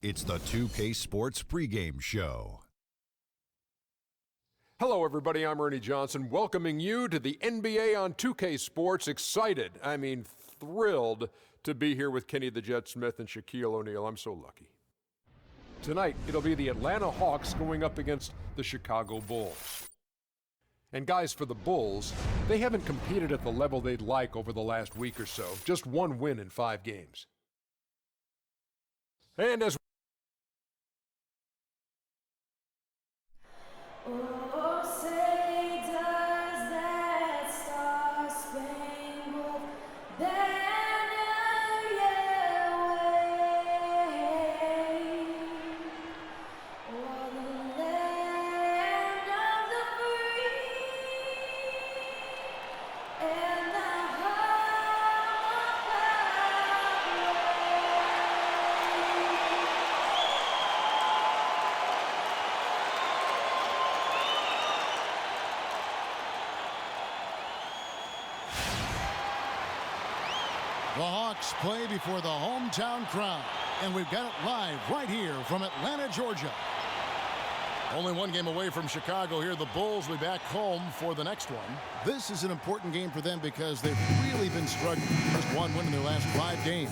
It's the 2K Sports pregame show. Hello, everybody. I'm Ernie Johnson, welcoming you to the NBA on 2K Sports. Excited, thrilled to be here with Kenny the Jet Smith and Shaquille O'Neal. I'm so lucky. Tonight, it'll be the Atlanta Hawks going up against the Chicago Bulls. And guys, for the Bulls, they haven't competed at the level they'd like over the last week or so. Just one win in 5 games. And as The Hawks play before the hometown crowd, and we've got it live right here from Atlanta, Georgia. Only one game away from Chicago here. The Bulls will be back home for the next one. This is an important game for them because they've really been struggling. Just one win in their last 5 games.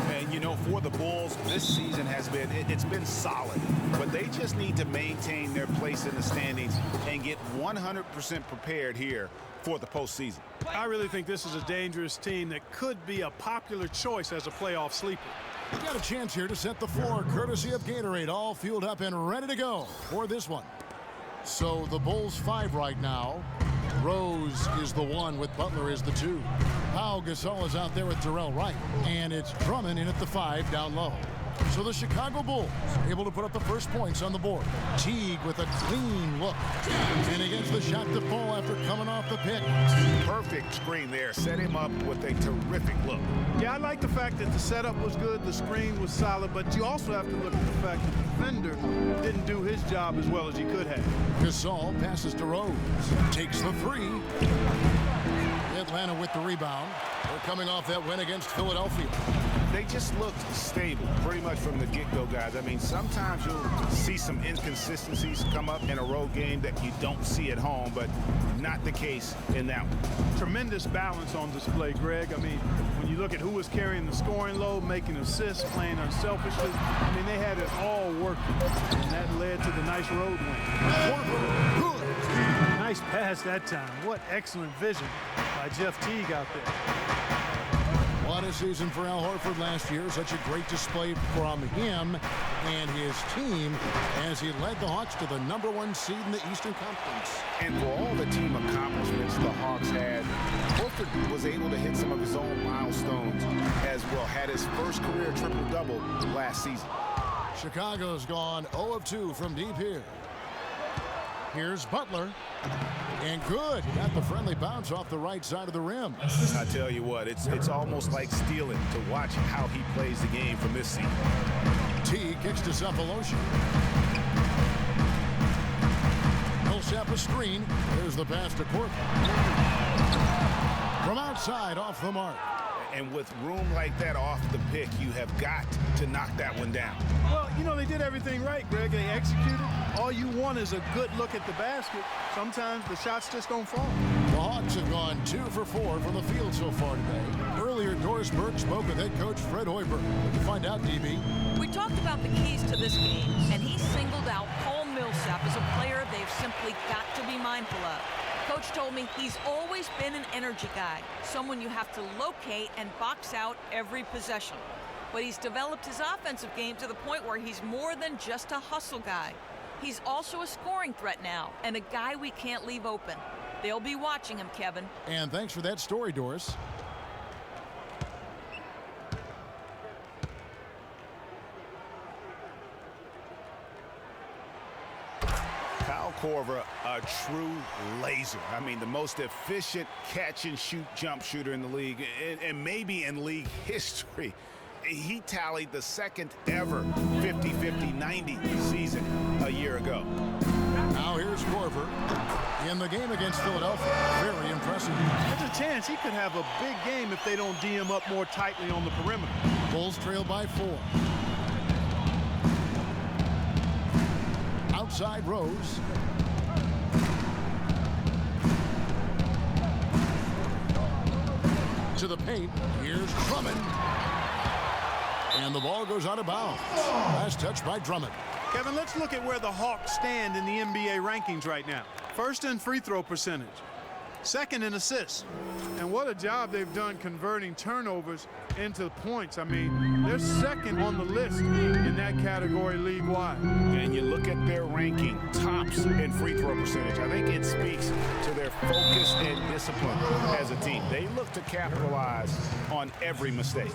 And, you know, for the Bulls, this season has been, it's been solid. But they just need to maintain their place in the standings and get 100% prepared here for the postseason. I really think this is a dangerous team that could be a popular choice as a playoff sleeper. We've got a chance here to set the floor, courtesy of Gatorade, all fueled up and ready to go for this one. So the Bulls 5 right now. Rose is the 1 with Butler is the 2. Pau Gasol is out there with Terrell Wright. And it's Drummond in at the 5 down low. So the Chicago Bulls able to put up the first points on the board. Teague with a clean look. And against the shot to fall after coming off the pick. Perfect screen there. Set him up with a terrific look. Yeah, I like the fact that the setup was good, the screen was solid, but you also have to look at the fact that the defender didn't do his job as well as he could have. Gasol passes to Rose. Takes the 3. Atlanta with the rebound. They're coming off that win against Philadelphia. They just looked stable pretty much from the get-go, guys. I mean, sometimes you'll see some inconsistencies come up in a road game that you don't see at home, but not the case in that one. Tremendous balance on display, Greg. I mean, when you look at who was carrying the scoring load, making assists, playing unselfishly, I mean, they had it all working, and that led to the nice road win. Nice pass that time. What excellent vision by Jeff Teague out there. What a season for Al Horford last year. Such a great display from him and his team as he led the Hawks to the #1 seed in the Eastern Conference. And for all the team accomplishments the Hawks had, Horford was able to hit some of his own milestones as well. Had his first career triple-double last season. Chicago's gone 0 of 2 from deep here. Here's Butler. And good. Got the friendly bounce off the right side of the rim. I tell you what, it's almost like stealing to watch how he plays the game from this seat. T kicks to Cephalosha. Millsap a screen. There's the pass to Court. From outside, off the mark. And with room like that off the pick, you have got to knock that one down. Well, you know, they did everything right, Greg. They executed. All you want is a good look at the basket. Sometimes the shots just don't fall. The Hawks have gone 2 for 4 from the field so far today. Earlier, Doris Burke spoke with head coach Fred Hoiberg. We'll find out, DB. We talked about the keys to this game, and he singled out Paul Millsap as a player they've simply got to be mindful of. Coach told me he's always been an energy guy, someone you have to locate and box out every possession. But he's developed his offensive game to the point where he's more than just a hustle guy. He's also a scoring threat now, and a guy we can't leave open. They'll be watching him, Kevin. And thanks for that story, Doris. Kyle Korver, a true laser. I mean, the most efficient catch-and-shoot jump shooter in the league, and maybe in league history. He tallied the second ever 50-50-90 season a year ago. Now here's Korver in the game against Philadelphia. Very impressive. There's a chance he could have a big game if they don't D him up more tightly on the perimeter. Bulls trail by 4. side, Rose. To the paint. Here's Drummond. And the ball goes out of bounds. Last touch by Drummond. Kevin, let's look at where the Hawks stand in the NBA rankings right now. First in free throw percentage. Second in assists. And what a job they've done converting turnovers into points. I mean, they're second on the list in that category league-wide. And you look at their ranking, tops in free throw percentage. I think it speaks to their focus and discipline as a team. They look to capitalize on every mistake.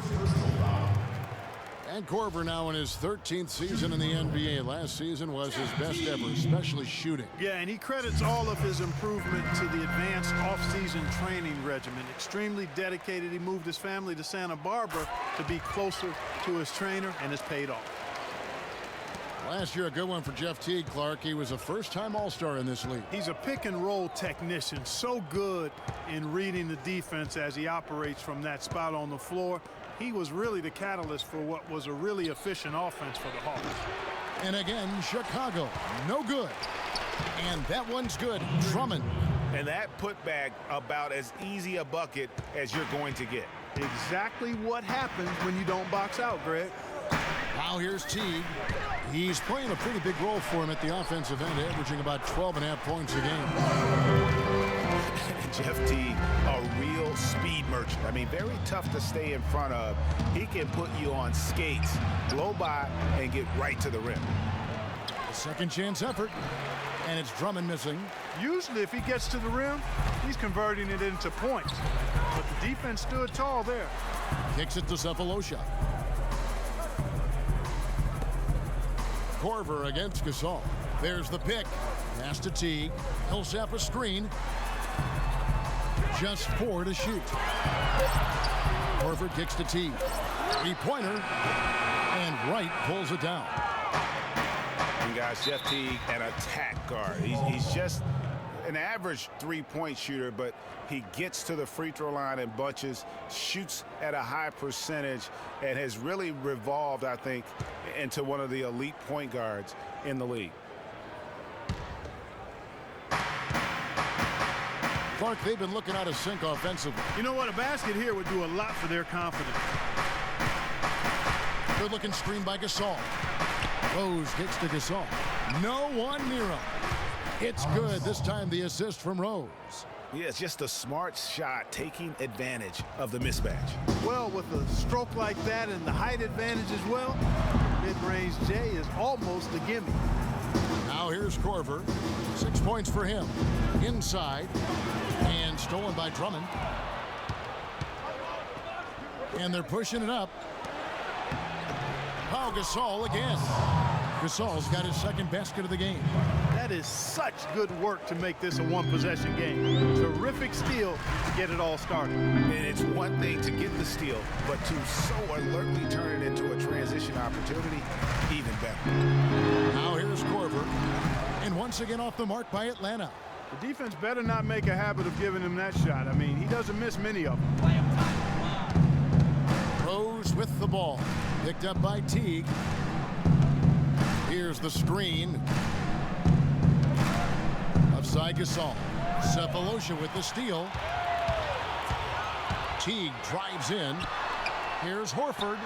And Korver now in his 13th season in the NBA. Last season was his best ever, especially shooting. Yeah, and he credits all of his improvement to the advanced off-season training regimen. Extremely dedicated. He moved his family to Santa Barbara to be closer to his trainer, and it's paid off. Last year, a good one for Jeff Teague, Clark. He was a first-time All-Star in this league. He's a pick-and-roll technician, so good in reading the defense as he operates from that spot on the floor. He was really the catalyst for what was a really efficient offense for the Hawks. And again, Chicago, no good. And that one's good. Drummond. And that putback about as easy a bucket as you're going to get. Exactly what happens when you don't box out, Greg. Now here's Teague. He's playing a pretty big role for him at the offensive end, averaging about 12.5 points a game. Jeff Teague, a real speed merchant. I mean, very tough to stay in front of. He can put you on skates, blow by, and get right to the rim. A second chance effort, and it's Drummond missing. Usually if he gets to the rim, he's converting it into points. But the defense stood tall there. Kicks it to Cephalosha. Korver against Gasol. There's the pick. Pass to Teague. Millsap a screen. Just 4 to shoot. Korver kicks to Teague. Three-pointer. And Wright pulls it down. And guys, Jeff Teague, an attack guard. He's just an average three-point shooter, but he gets to the free throw line in bunches, shoots at a high percentage, and has really revolved, I think, into one of the elite point guards in the league. Clark, they've been looking out of sync offensively. You know what? A basket here would do a lot for their confidence. Good looking screen by Gasol. Rose kicks to Gasol. No one near him. It's good. This time the assist from Rose. Yeah, it's just a smart shot, taking advantage of the mismatch. Well, with a stroke like that and the height advantage as well, mid-range J is almost a gimme. Now here's Korver. 6 points for him. Inside. And stolen by Drummond. And they're pushing it up. Pau Gasol again. Gasol's got his second basket of the game. That is such good work to make this a one-possession game. Terrific steal to get it all started. And it's one thing to get the steal, but to so alertly turn it into a transition opportunity, even better. Now here's Korver. And once again off the mark by Atlanta. The defense better not make a habit of giving him that shot. I mean, he doesn't miss many of them. Rose with the ball. Picked up by Teague. Here's the screen. Upside Gasol. Cephalosha with the steal. Teague drives in. Here's Horford.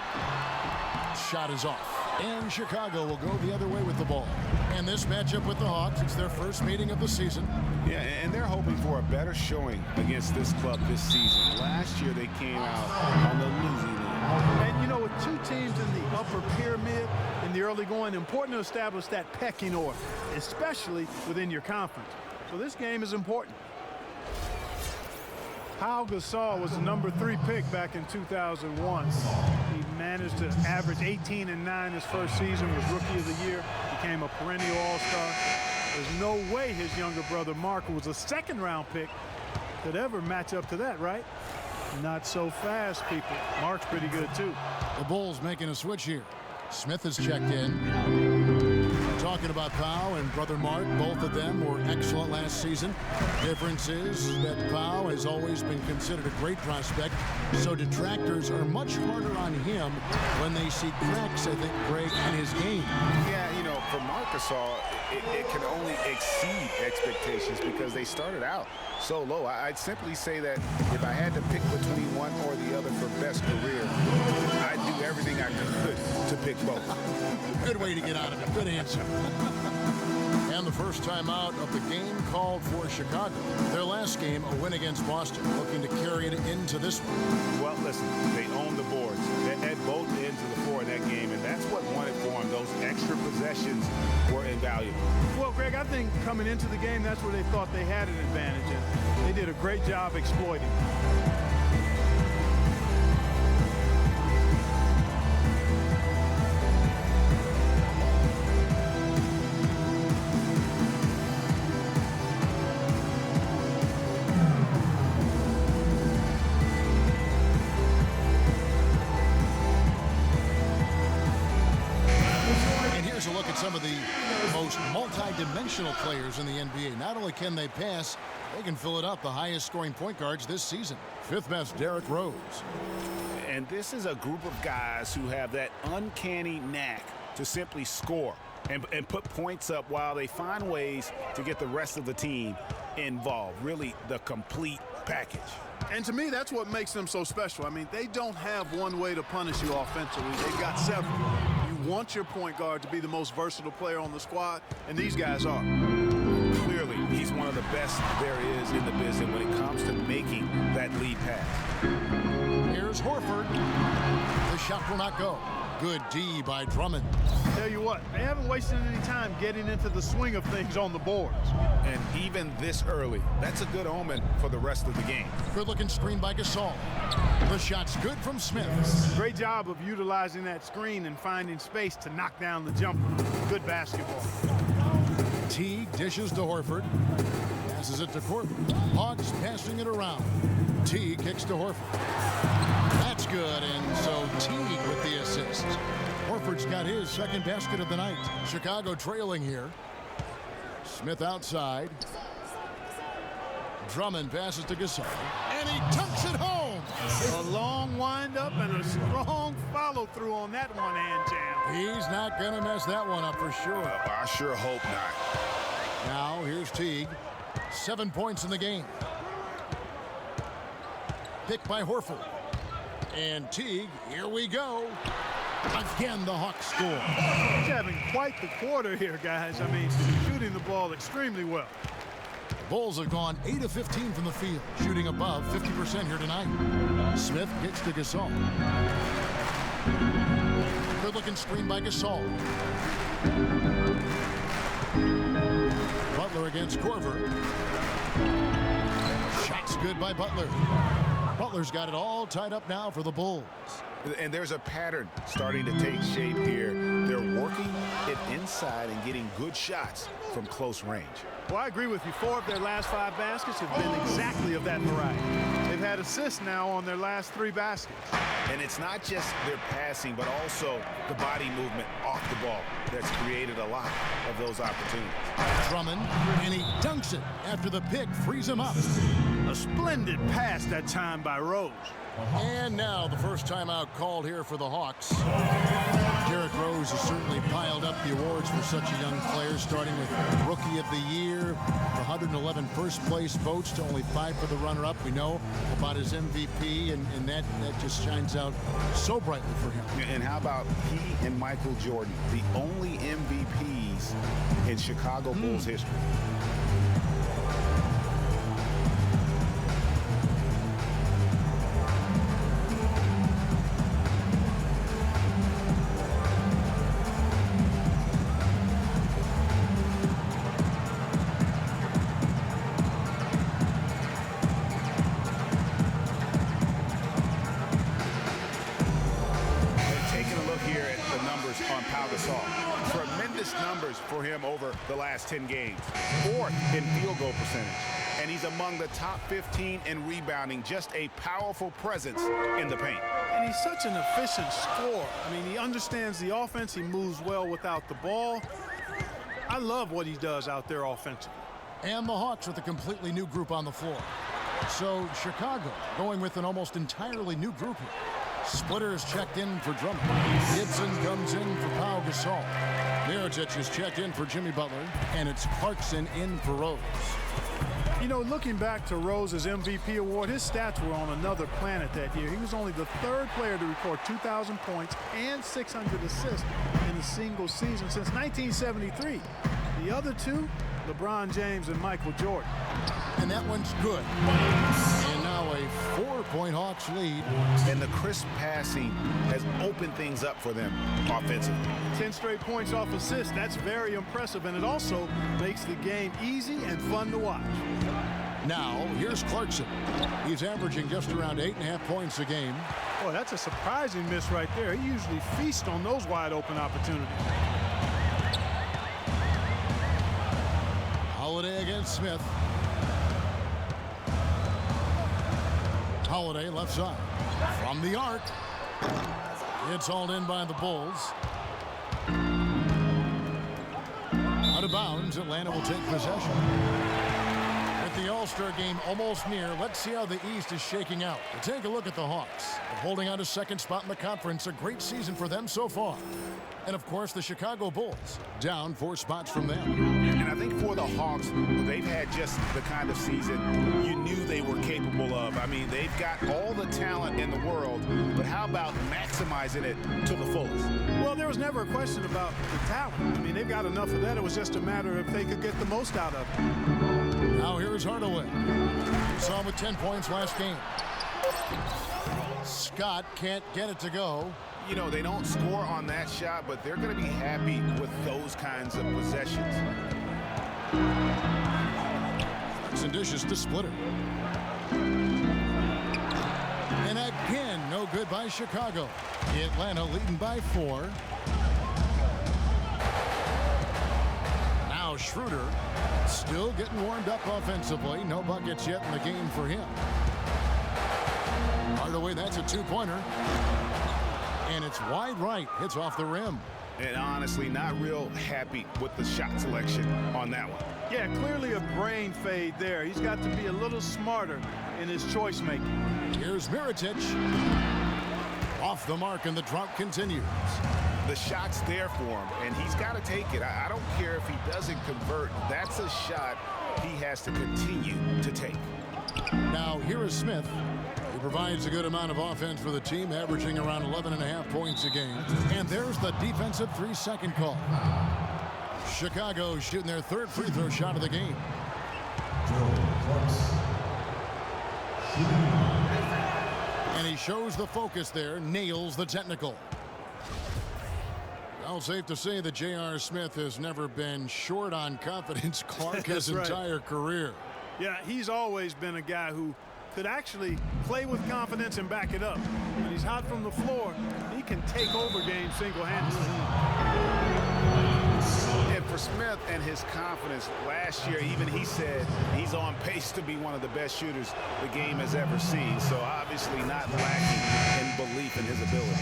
Shot is off. And Chicago will go the other way with the ball. And this matchup with the Hawks, it's their first meeting of the season. Yeah, and they're hoping for a better showing against this club this season. Last year they came out on the losing end. And you know, with two teams in the upper pyramid in the early going, important to establish that pecking order, especially within your conference. So this game is important. Pau Gasol was the #3 pick back in 2001. He managed to average 18 and 9 his first season, was Rookie of the Year, became a perennial All-Star. There's no way his younger brother Mark, who was a second-round pick, could ever match up to that, right? Not so fast, people. Mark's pretty good, too. The Bulls making a switch here. Smith has checked in. Talking about Pau and brother Mark, both of them were excellent last season. Difference is that Pau has always been considered a great prospect, so detractors are much harder on him when they see cracks, I think, Greg, in his game. Yeah, you know, for Marc Gasol, it can only exceed expectations because they started out so low. I'd simply say that if I had to pick between one or the other for best career, I'd do everything I could to pick both. Good way to get out of it. Good answer. And the first time out of the game called for Chicago. Their last game, a win against Boston, looking to carry it into this one. Well, listen, they owned the boards at both ends of the floor in that game, and that's what won it for them. Those extra possessions were invaluable. Well, Greg, I think coming into the game, that's where they thought they had an advantage, and they did a great job exploiting. Some of the most multi-dimensional players in the NBA. Not only can they pass, they can fill it up. The highest scoring point guards this season. Fifth best, Derrick Rose. And this is a group of guys who have that uncanny knack to simply score and put points up while they find ways to get the rest of the team involved. Really the complete package. And to me, that's what makes them so special. I mean, they don't have one way to punish you offensively. They've got several. You want your point guard to be the most versatile player on the squad, and these guys are. Clearly, he's one of the best there is in the business when it comes to making that lead pass. Here's Horford. The shot will not go. Good D by Drummond. Tell you what, they haven't wasted any time getting into the swing of things on the boards. And even this early, that's a good omen for the rest of the game. Good-looking screen by Gasol. The shot's good from Smith. Great job of utilizing that screen and finding space to knock down the jumper. Good basketball. Teague dishes to Horford. Passes it to Corbin. Hawks passing it around. Teague kicks to Horford. That's good, and so Teague with the assist. Horford's got his second basket of the night. Chicago trailing here. Smith outside. Drummond passes to Gasol, and he dunks it home. A long windup and a strong follow-through on that one-hand jam. He's not going to mess that one up for sure. I sure hope not. Now here's Teague. 7 points in the game. Picked by Horford. And Teague, here we go. Again, the Hawks score. He's having quite the quarter here, guys. I mean, shooting the ball extremely well. The Bulls have gone 8 of 15 from the field, shooting above 50% here tonight. Smith gets to Gasol. Good-looking screen by Gasol. Butler against Korver. Shots good by Butler. Butler's got it all tied up now for the Bulls. And there's a pattern starting to take shape here. They're working it inside and getting good shots from close range. Well, I agree with you. 4 of their last 5 baskets have been exactly of that variety. They've had assists now on their last 3 baskets. And it's not just their passing, but also the body movement off the ball that's created a lot of those opportunities. Drummond, and he dunks it after the pick frees him up. A splendid pass that time by Rose. And now the first timeout called here for the Hawks. Derrick Rose has certainly piled up the awards for such a young player, starting with Rookie of the Year, 111 first-place votes to only 5 for the runner-up. We know about his MVP, and that just shines out so brightly for him. And how about he and Michael Jordan, the only MVPs in Chicago Bulls history? For him over the last 10 games. 4th in field goal percentage. And he's among the top 15 in rebounding. Just a powerful presence in the paint. And he's such an efficient scorer. I mean, he understands the offense. He moves well without the ball. I love what he does out there offensively. And the Hawks with a completely new group on the floor. So Chicago going with an almost entirely new group here. Splitter is checked in for Drummond. Gibson comes in for Pau Gasol. Mirotic is checked in for Jimmy Butler, and it's Clarkson in for Rose. You know, looking back to Rose's MVP award, his stats were on another planet that year. He was only the third player to record 2,000 points and 600 assists in a single season since 1973. The other two, LeBron James and Michael Jordan. And that one's good. And now a 4-point Hawks lead. And the crisp passing has opened things up for them offensively. 10 straight points off assists. That's very impressive, and it also makes the game easy and fun to watch. Now, here's Clarkson. He's averaging just around 8.5 points a game. Boy, that's a surprising miss right there. He usually feasts on those wide-open opportunities. Holiday against Smith. Holiday left side. From the arc. It's hauled in by the Bulls. Out of bounds, Atlanta will take possession. With the All-Star game almost near, let's see how the East is shaking out. Take a look at the Hawks. They're holding on to second spot in the conference. A great season for them so far. And, of course, the Chicago Bulls, down 4 spots from them. And I think for the Hawks, they've had just the kind of season you knew they were capable of. I mean, they've got all the talent in the world, but how about maximizing it to the fullest? Well, there was never a question about the talent. I mean, they've got enough of that. It was just a matter of if they could get the most out of it. Now here's Hardaway. We saw him with 10 points last game. Scott can't get it to go. You know, they don't score on that shot, but they're going to be happy with those kinds of possessions. Some dishes to Splitter. And again, no good by Chicago. Atlanta leading by 4. Now Schroeder still getting warmed up offensively. No buckets yet in the game for him. Hardaway, that's a 2-pointer. And it's wide right. Hits off the rim. And honestly, not real happy with the shot selection on that one. Yeah, clearly a brain fade there. He's got to be a little smarter in his choice making. Here's Mirotic. Off the mark, and the drop continues. The shot's there for him, and he's got to take it. I don't care if he doesn't convert. That's a shot he has to continue to take. Now, here is Smith. He provides a good amount of offense for the team, averaging around 11.5 points a game. And there's the defensive 3-second call. Chicago shooting their 3rd free throw shot of the game. And he shows the focus there, nails the technical. Well, safe to say that J.R. Smith has never been short on confidence, Clark, his entire career. Yeah, he's always been a guy who could actually play with confidence and back it up. When he's hot from the floor, he can take over games single-handedly. And for Smith and his confidence, last year even he said he's on pace to be one of the best shooters the game has ever seen. So obviously not lacking in belief in his ability.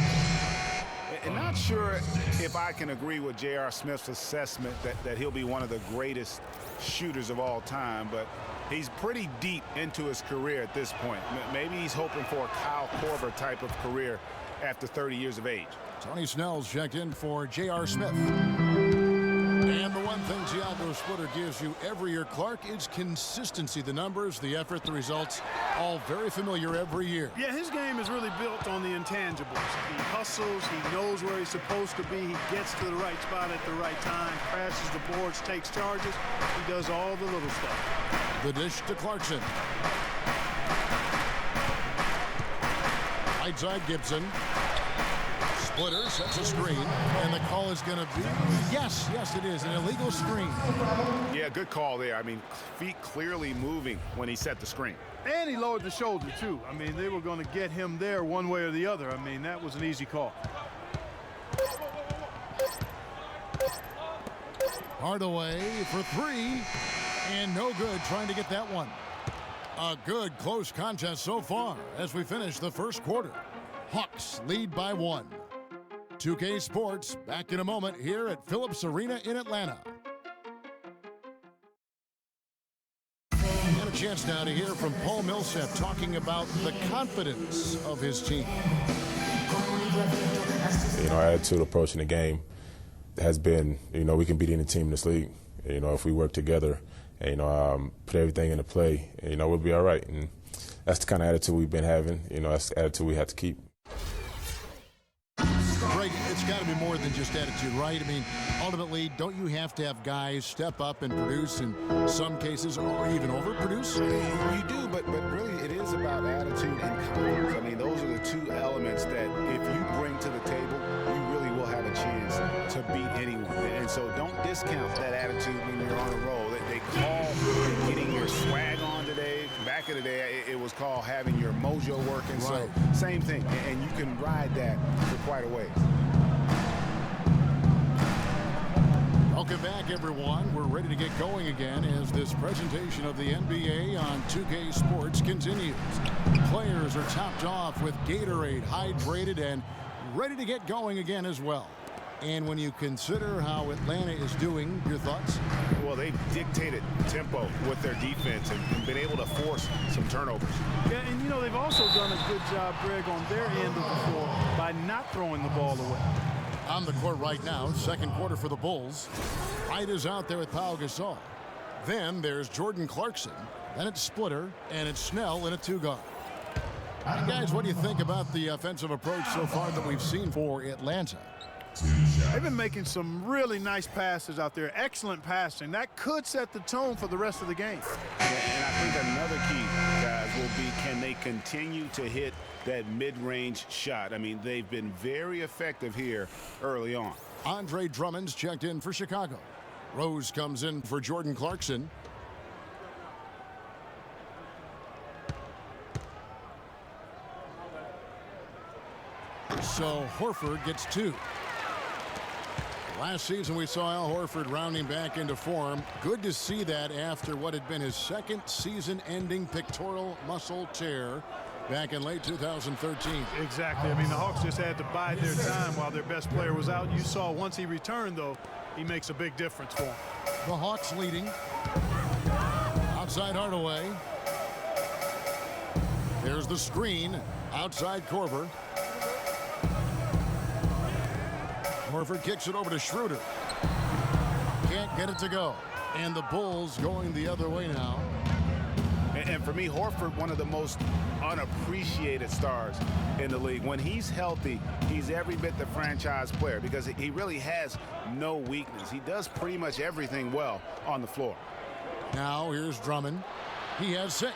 And not sure if I can agree with J.R. Smith's assessment that he'll be one of the greatest shooters of all time, but he's pretty deep into his career at this point. Maybe he's hoping for a Kyle Korver type of career after 30 years of age. Tony Snell's checked in for J.R. Smith. And the one thing Thiago Splitter gives you every year, Clark, is consistency. The numbers, the effort, the results, all very familiar every year. Yeah, his game is really built on the intangibles. He hustles, he knows where he's supposed to be, he gets to the right spot at the right time, crashes the boards, takes charges, he does all the little stuff. The dish to Clarkson. Right side Gibson. Splitter sets a screen, and the call is going to be, yes, it is, an illegal screen. Yeah, good call there. I mean, feet clearly moving when he set the screen. And he lowered the shoulder, too. I mean, they were going to get him there one way or the other. I mean, that was an easy call. Hardaway for 3, and no good trying to get that one. A good close contest so far as we finish the first quarter. Hawks lead by 1. 2K Sports back in a moment here at Phillips Arena in Atlanta. And a chance now to hear from Paul Millsap talking about the confidence of his team. Our attitude approaching the game has been, we can beat any team in this league. If we work together and, put everything into play, we'll be all right. And that's the kind of attitude we've been having. That's the attitude we have to keep. Greg, it's got to be more than just attitude, right? I mean, ultimately, don't you have to have guys step up and produce in some cases or even overproduce? You do, but really it is about attitude and confidence. I mean, those are the two elements that if you bring to the table, you really will have a chance to beat anyone. And so don't discount that attitude when you're on a roll. They call getting your swag on today. Back in the day, it was called having your mojo working. Right. So same thing, and you can ride that for quite a ways. Welcome back, everyone. We're ready to get going again as this presentation of the NBA on 2K Sports continues. Players are topped off with Gatorade, hydrated, and ready to get going again as well. And when you consider how Atlanta is doing, your thoughts? Well, they've dictated tempo with their defense and been able to force some turnovers. Yeah, and they've also done a good job, Greg, on their end of the floor by not throwing the ball away. On the court right now, second quarter for the Bulls. Wright is out there with Pau Gasol. Then there's Jordan Clarkson. Then it's Splitter, and it's Snell in a two-guard. Hey guys, what do you think about the offensive approach so far that we've seen for Atlanta? They've been making some really nice passes out there. Excellent passing. That could set the tone for the rest of the game. And I think another key, guys, will be can they continue to hit that mid-range shot? I mean, they've been very effective here early on. Andre Drummond's checked in for Chicago. Rose comes in for Jordan Clarkson. So Horford gets 2. Last season we saw Al Horford rounding back into form. Good to see that after what had been his second season-ending pectoral muscle tear back in late 2013. Exactly. I mean, the Hawks just had to bide their time while their best player was out. You saw once he returned, though, he makes a big difference for them. The Hawks leading. Outside Hardaway. There's the screen. Outside Korver. Horford kicks it over to Schroeder. Can't get it to go. And the Bulls going the other way now. And for me, Horford, one of the most unappreciated stars in the league. When he's healthy, he's every bit the franchise player because he really has no weakness. He does pretty much everything well on the floor. Now here's Drummond. He has 6.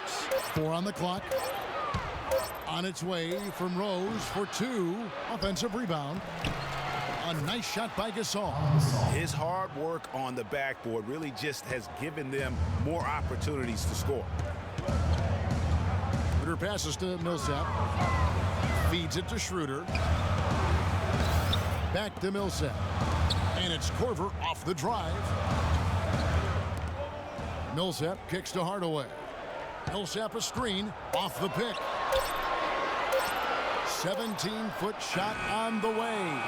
4 on the clock. On its way from Rose for 2. Offensive rebound. A nice shot by Gasol. His hard work on the backboard really just has given them more opportunities to score. Schroeder passes to Millsap. Feeds it to Schroeder. Back to Millsap. And it's Korver off the drive. Millsap kicks to Hardaway. Millsap a screen off the pick. 17-foot shot on the way.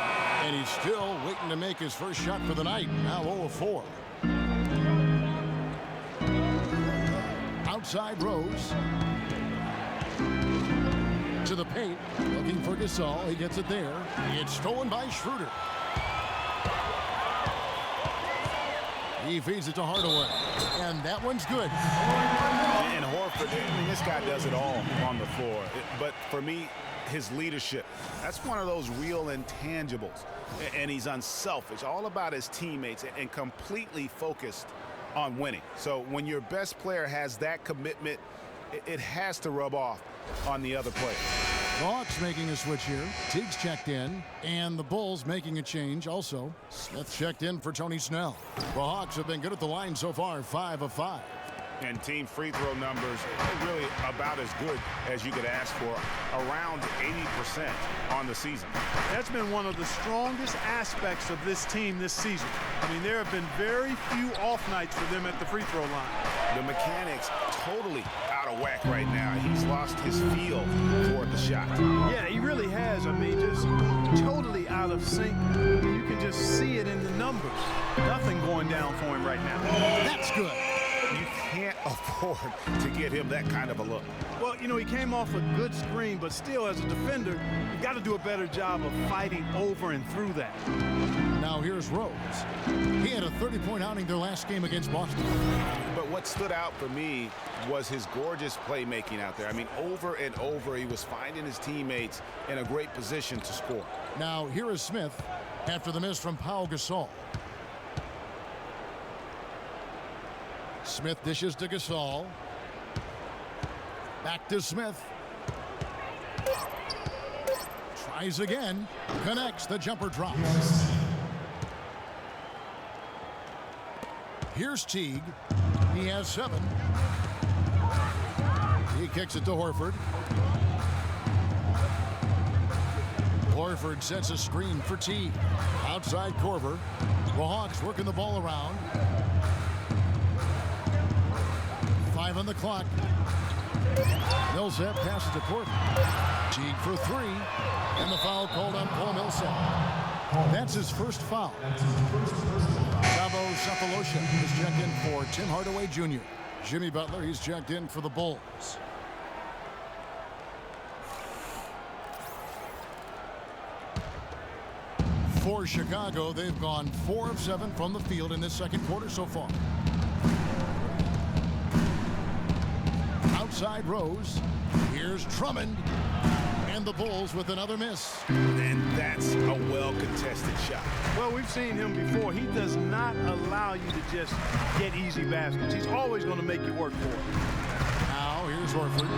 And he's still waiting to make his first shot for the night. Now 0 of 4. Outside Rose. To the paint. Looking for Gasol. He gets it there. It's stolen by Schroeder. He feeds it to Hardaway. And that one's good. And Horford, I mean, this guy does it all on the floor. But for me, his leadership, that's one of those real intangibles. And he's unselfish, all about his teammates and completely focused on winning. So when your best player has that commitment, it has to rub off on the other players. The Hawks making a switch here. Teague's checked in, and the Bulls making a change also. Smith checked in for Tony Snell. The Hawks have been good at the line so far, 5 of 5. And team free throw numbers are really about as good as you could ask for, around 80% on the season. That's been one of the strongest aspects of this team this season. I mean, there have been very few off nights for them at the free throw line. The mechanics totally out of whack right now. He's lost his feel for the shot. Yeah, he really has. I mean, just totally out of sync. You can just see it in the numbers. Nothing going down for him right now. That's good. You can't afford to get him that kind of a look. Well, you know, he came off a good screen, but still, as a defender, you've got to do a better job of fighting over and through that. Now here's Rose. He had a 30-point outing their last game against Boston. But what stood out for me was his gorgeous playmaking out there. I mean, over and over, he was finding his teammates in a great position to score. Now here is Smith after the miss from Pau Gasol. Smith dishes to Gasol. Back to Smith. Tries again. Connects. The jumper drops. Here's Teague. He has 7. He kicks it to Horford. Horford sets a screen for Teague. Outside Korver. The Hawks working the ball around. 5 on the clock. Millsap passes to Korver. Teague for 3. And the foul called on Paul Millsap. That's his first foul. Thabo Sefolosha is checked in for Tim Hardaway Jr. Jimmy Butler, he's checked in for the Bulls. For Chicago, they've gone 4 of 7 from the field in this second quarter so far. Outside Rose. Here's Drummond. And the Bulls with another miss. And that's a well-contested shot. Well, we've seen him before. He does not allow you to just get easy baskets. He's always going to make you work for it. Now, here's Horford.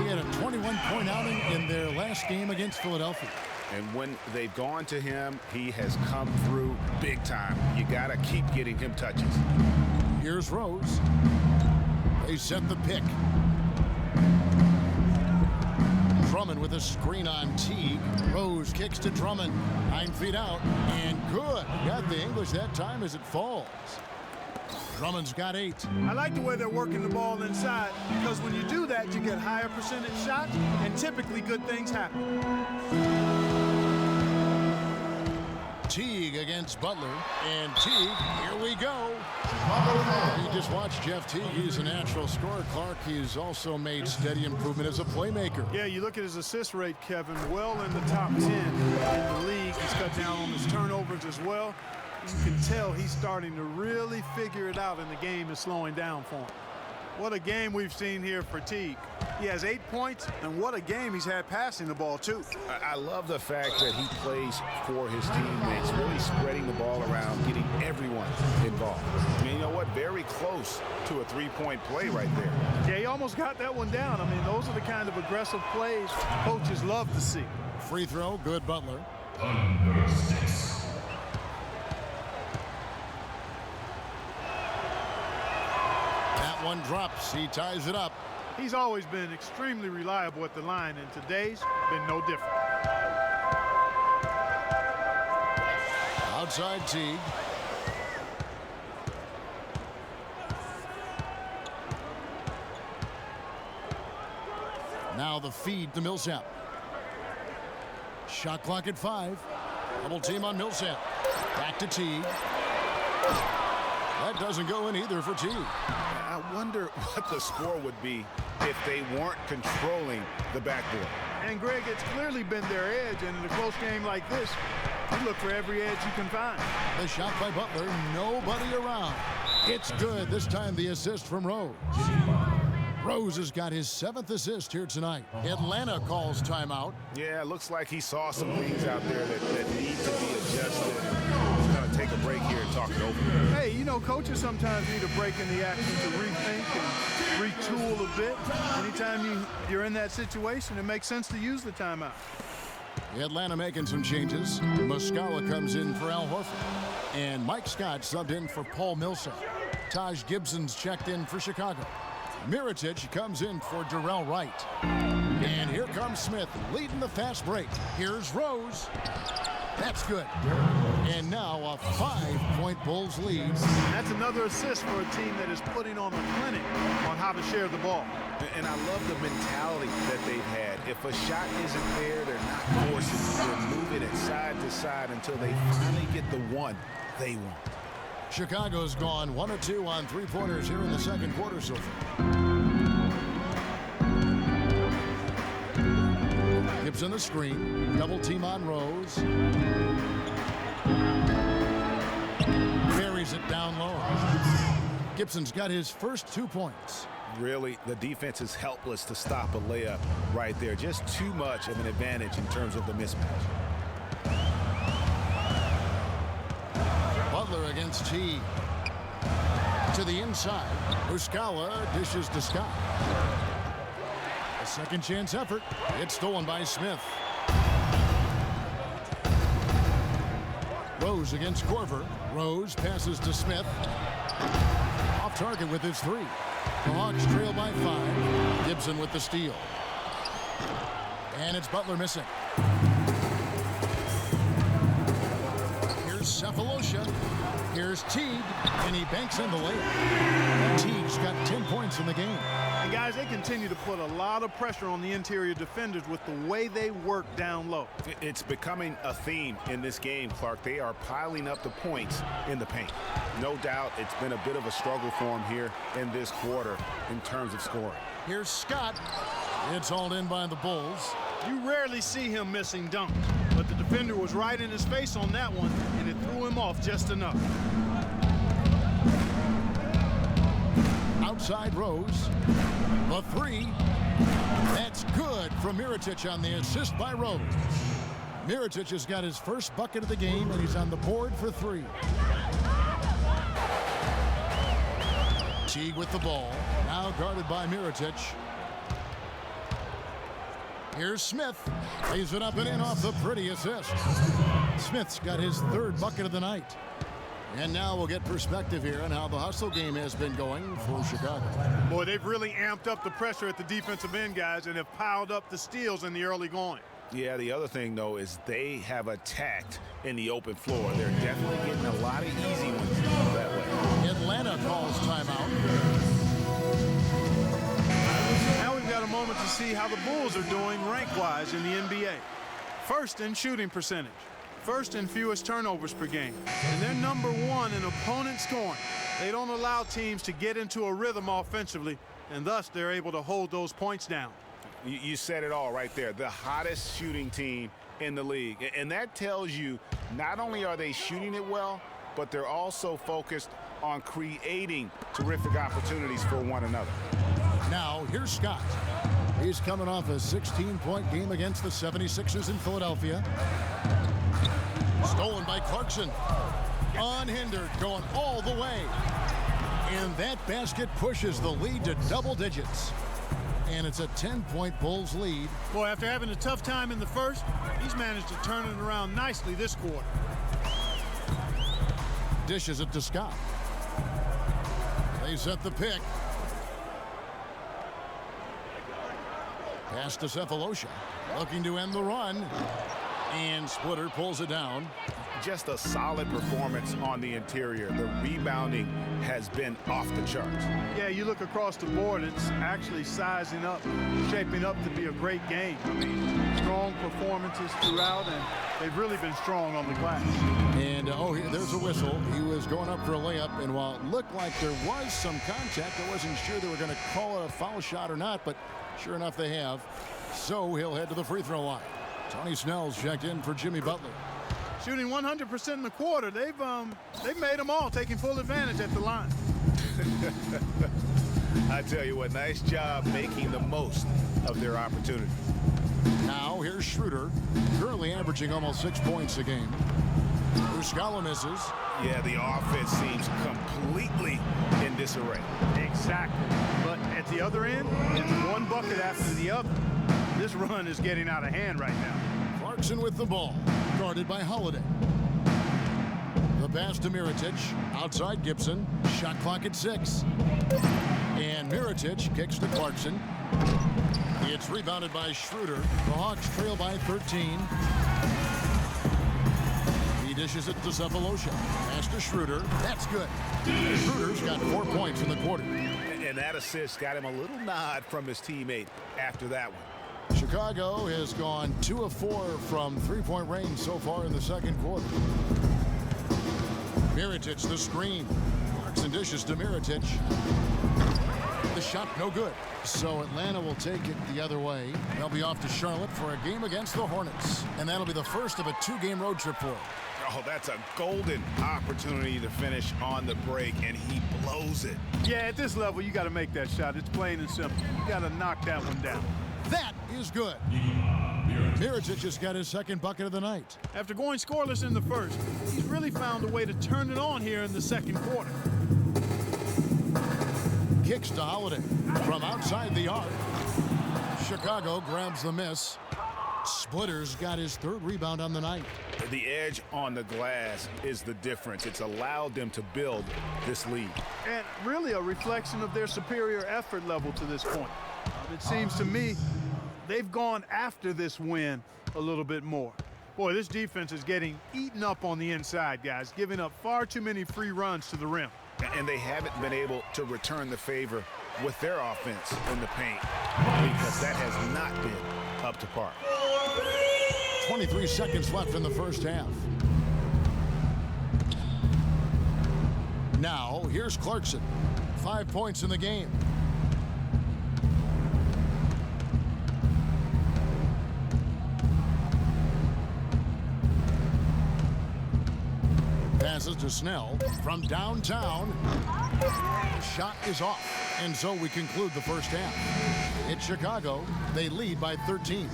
He had a 21-point outing in their last game against Philadelphia. And when they've gone to him, he has come through big time. You got to keep getting him touches. Here's Rose. They set the pick. Drummond with a screen on Teague. Rose kicks to Drummond. 9 feet out. And good. Got the English that time as it falls. Drummond's got 8. I like the way they're working the ball inside, because when you do that, you get higher percentage shots, and typically good things happen. Teague against Butler. And Teague, here we go. You just watched Jeff Teague. He's a natural scorer. Clark, he's also made steady improvement as a playmaker. Yeah, you look at his assist rate, Kevin, well in the top 10 in the league. He's cut down on his turnovers as well. You can tell he's starting to really figure it out, and the game is slowing down for him. What a game we've seen here for Teague. He has 8 points, and what a game he's had passing the ball, too. I love the fact that he plays for his teammates, really spreading the ball around, getting everyone involved. I mean, you know what? Very close to a 3-point play right there. Yeah, he almost got that one down. I mean, those are the kind of aggressive plays coaches love to see. Free throw, good Butler. Number 6. One drops. He ties it up. He's always been extremely reliable at the line, and today's been no different. Outside Teague. Now the feed to Millsap. Shot clock at 5. Double team on Millsap. Back to Teague. That doesn't go in either for Teague. I wonder what the score would be if they weren't controlling the backboard. And, Greg, it's clearly been their edge, and in a close game like this, you look for every edge you can find. The shot by Butler, nobody around. It's good. This time the assist from Rose. Rose has got his 7th assist here tonight. Atlanta calls timeout. Yeah, it looks like he saw some things out there that need to be adjusted. He's going to take a break here and talk it over. Hey, you know, coaches sometimes need a break in the action to rethink and retool a bit. Anytime you're in that situation, it makes sense to use the timeout. Atlanta making some changes. Muscala comes in for Al Horford. And Mike Scott subbed in for Paul Millsap. Taj Gibson's checked in for Chicago. Mirotic comes in for Darrell Wright. And here comes Smith leading the fast break. Here's Rose. That's good. And now a 5-point Bulls lead. That's another assist for a team that is putting on a clinic on how to share the ball. And I love the mentality that they've had. If a shot isn't there, they're not forcing it. They're moving it side to side until they finally get the one they want. Chicago's gone 1 of 2 on 3-pointers here in the second quarter so far. Gibson the screen. Double team on Rose. it down low. Gibson's got his first 2 points. Really, the defense is helpless to stop a layup right there. Just too much of an advantage in terms of the mismatch. Butler against Teague. To the inside. Muscala dishes to Scott. A second chance effort. It's stolen by Smith. Rose against Korver. Rose passes to Smith. Off target with his 3. The Hawks trail by 5. Gibson with the steal. And it's Butler missing. Here's Cephalosha. Here's Teague, and he banks in the layup. Teague's got 10 points in the game. And guys, they continue to put a lot of pressure on the interior defenders with the way they work down low. It's becoming a theme in this game, Clark. They are piling up the points in the paint. No doubt it's been a bit of a struggle for him here in this quarter in terms of scoring. Here's Scott. It's hauled in by the Bulls. You rarely see him missing dunks, but the defender was right in his face on that one, and it threw him off just enough. Outside Rose. The 3. That's good from Mirotic on the assist by Rose. Mirotic has got his first bucket of the game, and he's on the board for 3. Teague with the ball. Now guarded by Mirotic. Here's Smith. Lays it up and in off the pretty assist. Smith's got his 3rd bucket of the night. And now we'll get perspective here on how the hustle game has been going for Chicago. Boy, they've really amped up the pressure at the defensive end, guys, and have piled up the steals in the early going. Yeah, the other thing, though, is they have attacked in the open floor. They're definitely getting a lot of easy ones that way. Atlanta calls timeout. Now we've got a moment to see how the Bulls are doing rank-wise in the NBA. First in shooting percentage. First in fewest turnovers per game. And they're number 1 in opponent scoring. They don't allow teams to get into a rhythm offensively, and thus they're able to hold those points down. You said it all right there. The hottest shooting team in the league. And that tells you not only are they shooting it well, but they're also focused on creating terrific opportunities for one another. Now, here's Scott. He's coming off a 16-point game against the 76ers in Philadelphia. Stolen by Clarkson. Unhindered, going all the way. And that basket pushes the lead to double digits. And it's a 10-point Bulls lead. Boy, after having a tough time in the first, he's managed to turn it around nicely this quarter. Dishes it to Scott. They set the pick. Pass to Cephalosha. Looking to end the run. And Splitter pulls it down. Just a solid performance on the interior. The rebounding has been off the charts. Yeah, you look across the board, it's actually sizing up, shaping up to be a great game. I mean, strong performances throughout, and they've really been strong on the glass. And, there's a whistle. He was going up for a layup, and while it looked like there was some contact, I wasn't sure they were going to call it a foul shot or not, but sure enough they have. So he'll head to the free throw line. Tony Snell's checked in for Jimmy Butler. Shooting 100% in the quarter. They've made them all, taking full advantage at the line. I tell you what, nice job making the most of their opportunities. Now here's Schroeder, currently averaging almost 6 points a game. Muscala misses. Yeah, the offense seems completely in disarray. Exactly. But at the other end, it's one bucket after the other. This run is getting out of hand right now. Clarkson with the ball, guarded by Holiday. The pass to Mirotic, outside Gibson, shot clock at 6. And Mirotic kicks to Clarkson. It's rebounded by Schroeder. The Hawks trail by 13. He dishes it to Cephalosha. Pass to Schroeder. That's good. Schroeder's got 4 points in the quarter. And that assist got him a little nod from his teammate after that one. Chicago has gone 2 of 4 from three-point range so far in the second quarter. Mirotic the screen. Clarkson dishes to Mirotic. The shot no good. So Atlanta will take it the other way. They'll be off to Charlotte for a game against the Hornets. And that'll be the first of a 2-game road trip for them. Oh, that's a golden opportunity to finish on the break, and he blows it. Yeah, at this level, you got to make that shot. It's plain and simple. You got to knock that one down. That is good. Mirotic just got his second bucket of the night. After going scoreless in the first, he's really found a way to turn it on here in the second quarter. Kicks to Holiday from outside the arc. Chicago grabs the miss. Splitters got his third rebound on the night. The edge on the glass is the difference. It's allowed them to build this lead. And really a reflection of their superior effort level to this point. It seems to me they've gone after this win a little bit more. Boy, this defense is getting eaten up on the inside, guys, giving up far too many free runs to the rim. And they haven't been able to return the favor with their offense in the paint because that has not been up to par. 23 seconds left in the first half. Now, here's Clarkson. 5 points in the game. Passes to Snell from downtown. Shot is off. And so we conclude the first half. It's Chicago. They lead by 13.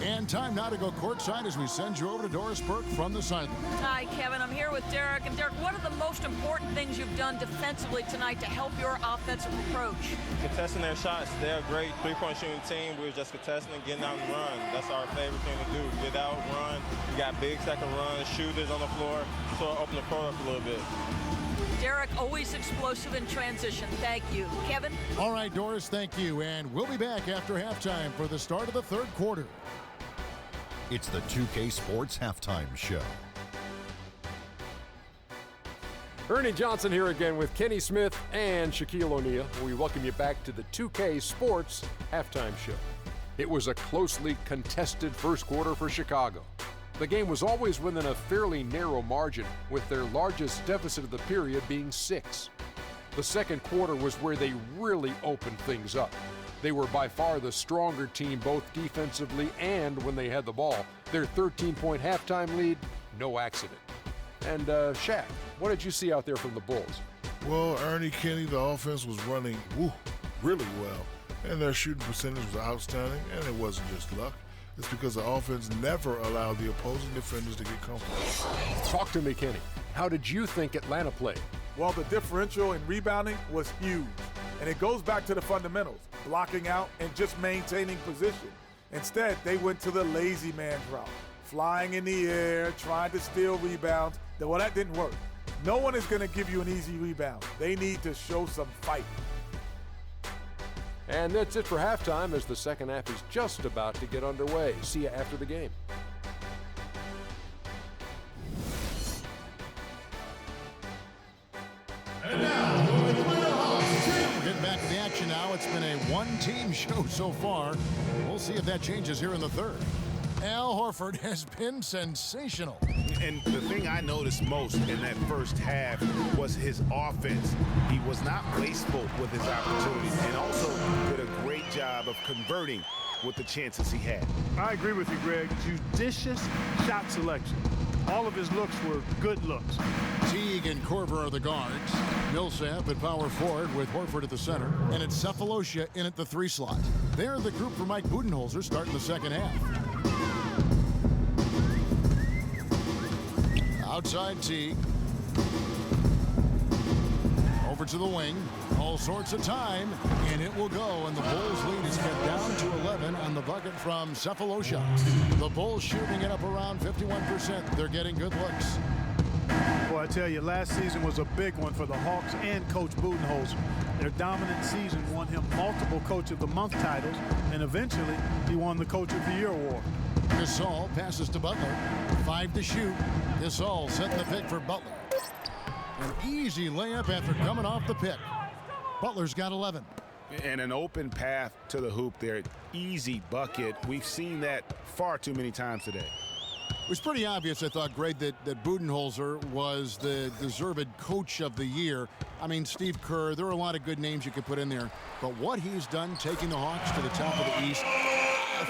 And time now to go courtside as we send you over to Doris Burke from the sideline. Hi, Kevin. I'm here with Derek. And Derek, what are the most important things you've done defensively tonight to help your offensive approach? Contesting their shots. They're a great three-point shooting team. We were just contesting and getting out and run. That's our favorite thing to do. Get out, run. We got big second runs, shooters on the floor. So open the floor up a little bit. Derek, always explosive in transition. Thank you. Kevin? All right, Doris, thank you. And we'll be back after halftime for the start of the third quarter. It's the 2K Sports Halftime Show. Ernie Johnson here again with Kenny Smith and Shaquille O'Neal. We welcome you back to the 2K Sports Halftime Show. It was a closely contested first quarter for Chicago. The game was always within a fairly narrow margin, with their largest deficit of the period being 6. The second quarter was where they really opened things up. They were by far the stronger team both defensively and when they had the ball. Their 13-point halftime lead, no accident. And Shaq, what did you see out there from the Bulls? Well, Ernie, Kenny, the offense was running really well. And their shooting percentage was outstanding, and it wasn't just luck. It's because the offense never allowed the opposing defenders to get comfortable. Talk to me, Kenny. How did you think Atlanta played? Well, the differential in rebounding was huge. And it goes back to the fundamentals, blocking out and just maintaining position. Instead, they went to the lazy man route, flying in the air, trying to steal rebounds. Well, that didn't work. No one is going to give you an easy rebound. They need to show some fight. And that's it for halftime as the second half is just about to get underway. See you after the game. And now, getting back to the action now. It's been a one-team show so far. We'll see if that changes here in the third. Al Horford has been sensational. And the thing I noticed most in that first half was his offense. He was not wasteful with his opportunities and also did a great job of converting with the chances he had. I agree with you, Greg. Judicious shot selection. All of his looks were good looks. Teague and Korver are the guards. Millsap at power forward with Horford at the center. And it's Cephalosha in at the 3 slot. They're the group for Mike Budenholzer starting the second half. Outside Teague. Over to the wing. All sorts of time. And it will go. And the Bulls lead is cut down to 11 on the bucket from Cephalosha. The Bulls shooting it up around 51%. They're getting good looks. Well, I tell you, last season was a big one for the Hawks and Coach Budenholzer. Their dominant season won him multiple Coach of the Month titles, and eventually he won the Coach of the Year award. Gasol passes to Butler. 5 to shoot. Gasol setting the pick for Butler. An easy layup after coming off the pick. Butler's got 11. And an open path to the hoop there. Easy bucket. We've seen that far too many times today. was pretty obvious, I thought, Greg, that Budenholzer was the deserved coach of the year. I mean, Steve Kerr, there are a lot of good names you could put in there. But what he's done, taking the Hawks to the top of the East,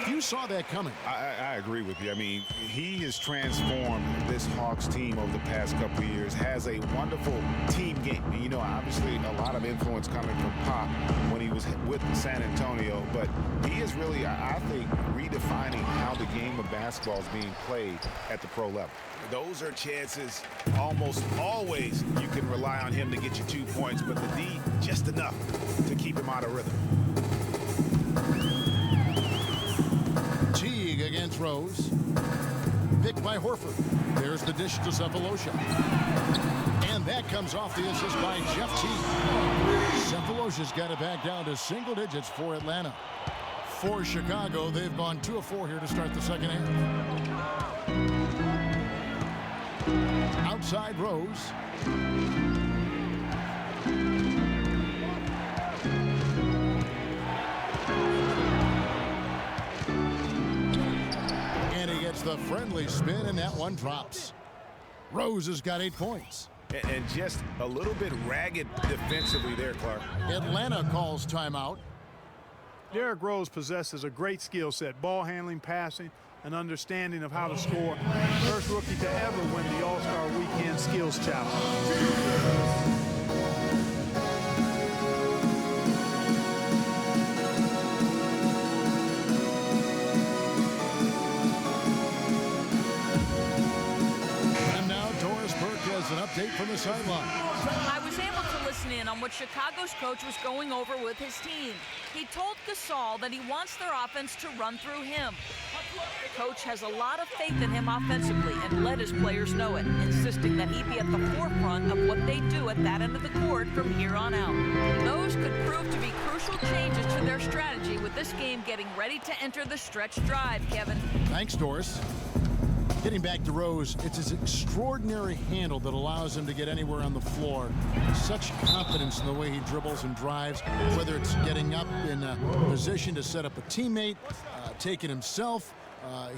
few saw that coming. I agree with you. I mean, he has transformed this Hawks team over the past couple of years, has a wonderful team game. And, you know, obviously a lot of influence coming from Pop when he was with San Antonio. But he is really, I think, redefining how the game of basketball is being played at the pro level. Those are chances almost always you can rely on him to get you 2 points, but the D just enough to keep him out of rhythm. Teague against Rose. Picked by Horford. There's the dish to Sefolosha. And that comes off the assist by Jeff Teague. Sefolosha's got it back down to single digits for Atlanta. For Chicago, they've gone 2 of 4 here to start the second half. Outside Rose. And he gets the friendly spin, and that one drops. Rose has got 8 points. And just a little bit ragged defensively there, Clark. Atlanta calls timeout. Derrick Rose possesses a great skill set, ball handling, passing, an understanding of how to score. First rookie to ever win the All-Star Weekend Skills Challenge. And now Doris Burke has an update from the sideline. I was able to listen in on what Chicago's coach was going over with his team. He told Gasol that he wants their offense to run through him. Coach has a lot of faith in him offensively and let his players know it, insisting that he be at the forefront of what they do at that end of the court from here on out. Those could prove to be crucial changes to their strategy with this game getting ready to enter the stretch drive, Kevin. Thanks, Doris. Getting back to Rose, it's his extraordinary handle that allows him to get anywhere on the floor. Such confidence in the way he dribbles and drives, whether it's getting up in a position to set up a teammate, taking himself.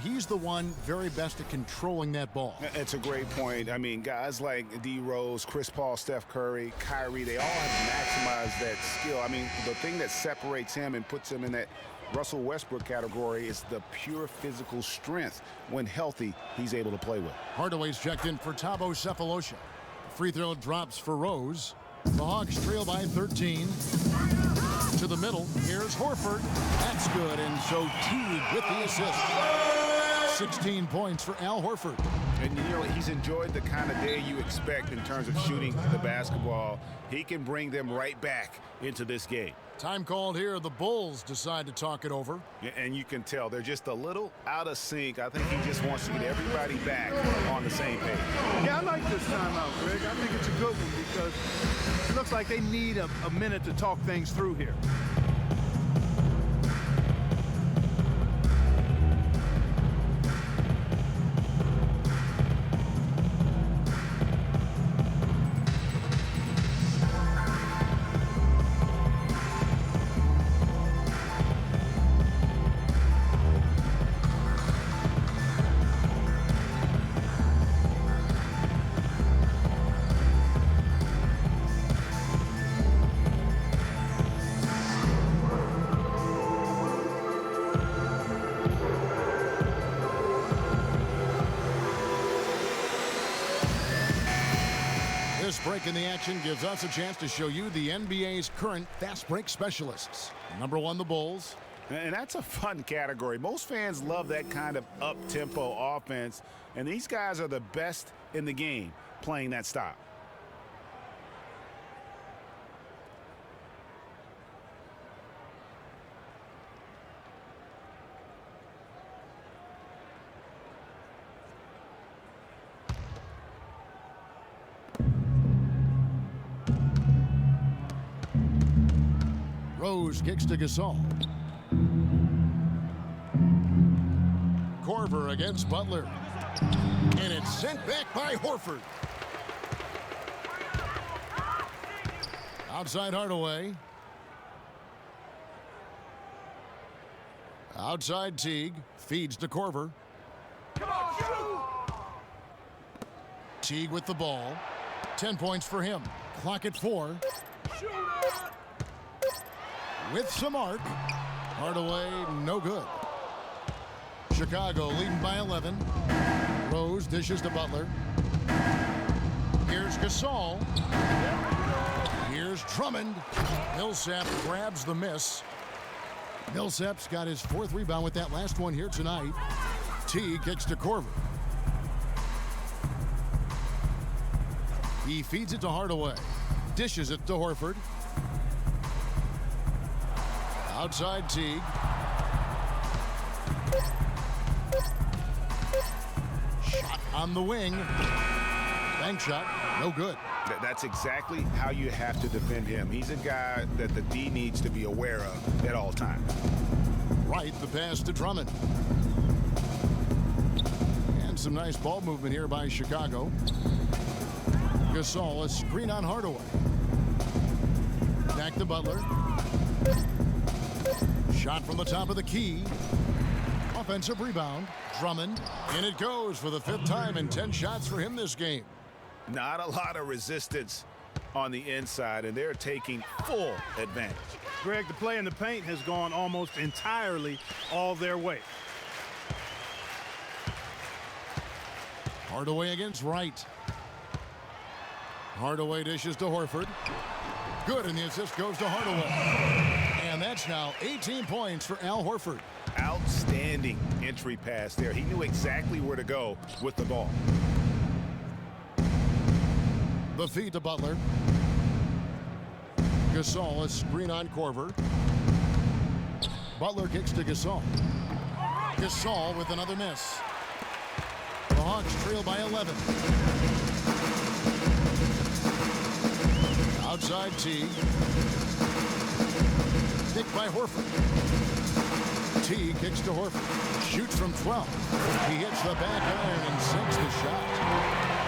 He's the one very best at controlling that ball. It's a great point. I mean, guys like D. Rose, Chris Paul, Steph Curry, Kyrie, they all have maximized that skill. I mean, the thing that separates him and puts him in that Russell Westbrook category is the pure physical strength. When healthy, he's able to play with. Hardaway's checked in for Thabo Sefolosha. Free throw drops for Rose. The Hawks trail by 13. To the middle, here's Horford. That's good, and so Teague with the assist. 16 points for Al Horford. And you know, he's enjoyed the kind of day you expect in terms of shooting the basketball. He can bring them right back into this game. Time called here. The Bulls decide to talk it over. And you can tell they're just a little out of sync. I think he just wants to get everybody back on the same page. Yeah, I like this timeout, Greg. I think it's a good one because it looks like they need a minute to talk things through here. This break in the action gives us a chance to show you the NBA's current fast break specialists. Number 1, the Bulls. And that's a fun category. Most fans love that kind of up-tempo offense, and these guys are the best in the game playing that style. Rose kicks to Gasol. Korver against Butler. And it's sent back by Horford. Outside Hardaway. Outside Teague. Feeds to Korver. Come on, shoot! Teague with the ball. 10 points for him. Clock at 4. With some arc. Hardaway, no good. Chicago leading by 11. Rose dishes to Butler. Here's Gasol. Here's Drummond. Millsap grabs the miss. Millsap's got his 4th rebound with that last one here tonight. Teague kicks to Korver. He feeds it to Hardaway. Dishes it to Horford. Outside Teague. Shot on the wing. Bank shot, no good. That's exactly how you have to defend him. He's a guy that the D needs to be aware of at all times. Right, the pass to Drummond. And some nice ball movement here by Chicago. Gasol, a screen on Hardaway. Back to Butler. Shot from the top of the key. Offensive rebound. Drummond. And it goes for the 5th time in 10 shots for him this game. Not a lot of resistance on the inside, and they're taking full advantage. Greg, the play in the paint has gone almost entirely all their way. Hardaway against Wright. Hardaway dishes to Horford. Good, and the assist goes to Hardaway. And that's now 18 points for Al Horford. Outstanding entry pass there. He knew exactly where to go with the ball. The feed to Butler. Gasol, a screen on Korver. Butler kicks to Gasol. Gasol with another miss. The Hawks trail by 11. Outside Teague. Picked by Horford. Teague kicks to Horford. Shoots from 12. He hits the back iron and sinks the shot.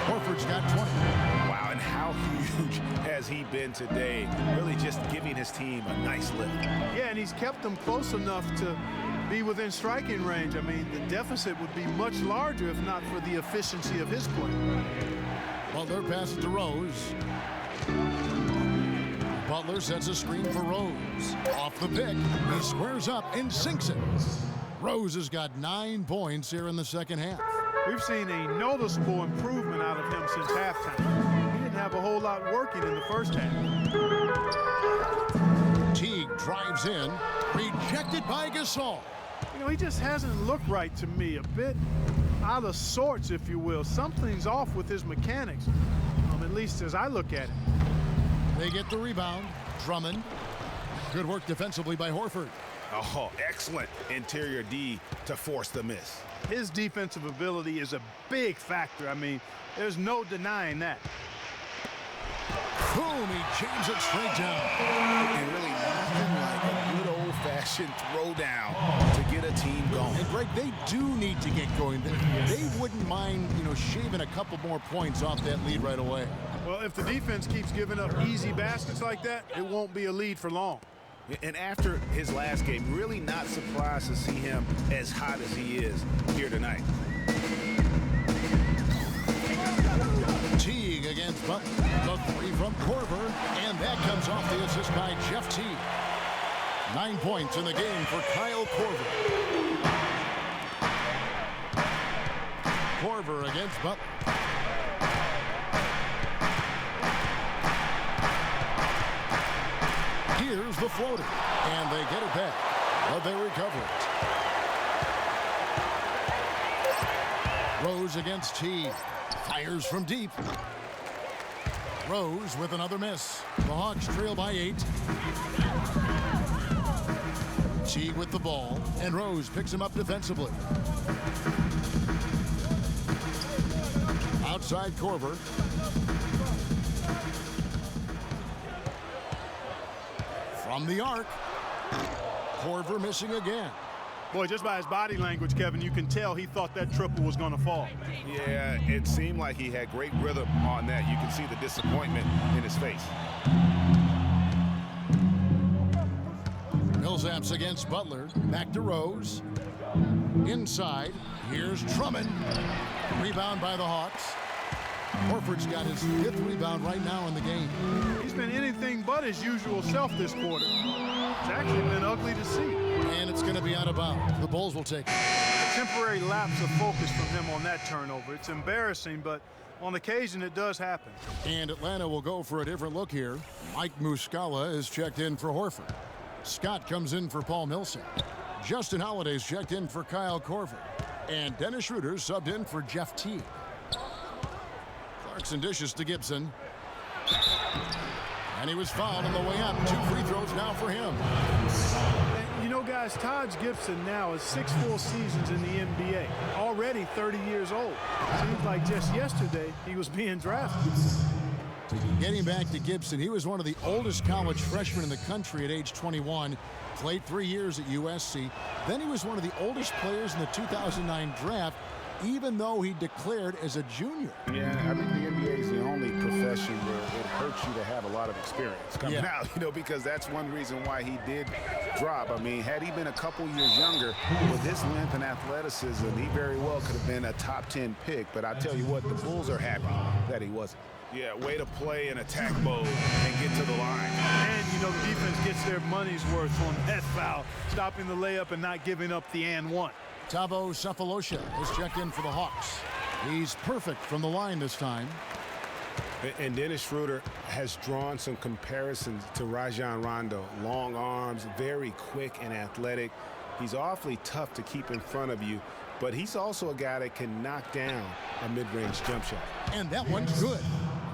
Horford's got 20. Wow, and how huge has he been today? Really just giving his team a nice lift. Yeah, and he's kept them close enough to be within striking range. I mean, the deficit would be much larger if not for the efficiency of his play. Butler passes to Rose. Butler sets a screen for Rose. Off the pick, he squares up and sinks it. Rose has got 9 points here in the second half. We've seen a noticeable improvement out of him since halftime. He didn't have a whole lot working in the first half. Teague drives in, rejected by Gasol. You know, he just hasn't looked right to me. A bit out of sorts, if you will. Something's off with his mechanics, at least as I look at it. They get the rebound. Drummond. Good work defensively by Horford. Oh, excellent interior D to force the miss. His defensive ability is a big factor. I mean, there's no denying that. Boom, he jams it straight down. And really nothing like a good old-fashioned throwdown to get a team going. And Greg, they do need to get going. They wouldn't mind, shaving a couple more points off that lead right away. Well, if the defense keeps giving up easy baskets like that, it won't be a lead for long. And after his last game, really not surprised to see him as hot as he is here tonight. Teague against Butler. The 3 from Korver, and that comes off the assist by Jeff Teague. 9 points in the game for Kyle Korver. Korver against Butler. Here's the floater, and they get it back, but they recover it. Rose against Teague. Fires from deep. Rose with another miss. The Hawks trail by 8. Teague with the ball, and Rose picks him up defensively. Outside Korver. From the arc. Korver missing again. Boy, just by his body language, Kevin, you can tell he thought that triple was going to fall. Yeah, it seemed like he had great rhythm on that. You can see the disappointment in his face. Millsap's against Butler. Back to Rose. Inside. Here's Drummond. Rebound by the Hawks. Horford's got his 5th rebound right now in the game. He's been anything but his usual self this quarter. It's actually been ugly to see. And it's going to be out of bounds. The Bulls will take it. A temporary lapse of focus from him on that turnover. It's embarrassing, but on occasion it does happen. And Atlanta will go for a different look here. Mike Muscala is checked in for Horford. Scott comes in for Paul Millsap. Justin Holiday's checked in for Kyle Korver. And Dennis Schroeder subbed in for Jeff Teague. Clarkson dishes to Gibson. And he was fouled on the way up. 2 free throws now for him. And you know, guys, Taj Gibson now is 6 full seasons in the NBA. Already 30 years old. Seems like just yesterday he was being drafted. Getting back to Gibson, he was one of the oldest college freshmen in the country at age 21. Played 3 years at USC. Then he was one of the oldest players in the 2009 draft, even though he declared as a junior. Yeah, I think the NBA is the only profession where it hurts you to have a lot of experience coming out, because that's one reason why he did drop. I mean, had he been a couple years younger, with his length and athleticism, he very well could have been a top 10 pick. But I tell you what, the Bulls are happy that he wasn't. Yeah, way to play in attack mode and get to the line. And, the defense gets their money's worth on that foul, stopping the layup and not giving up the and one. Thabo Sefolosha is checked in for the Hawks. He's perfect from the line this time. And Dennis Schroeder has drawn some comparisons to Rajon Rondo. Long arms, very quick and athletic. He's awfully tough to keep in front of you, but he's also a guy that can knock down a mid-range jump shot. And that one's good.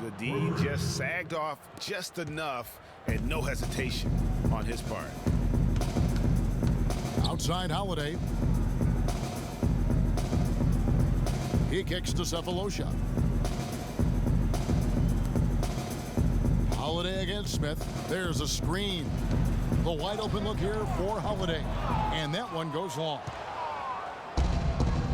The D just sagged off just enough and no hesitation on his part. Outside Holiday. He kicks to Sefolosha. Holiday against Smith. There's a screen. The wide open look here for Holiday. And that one goes long.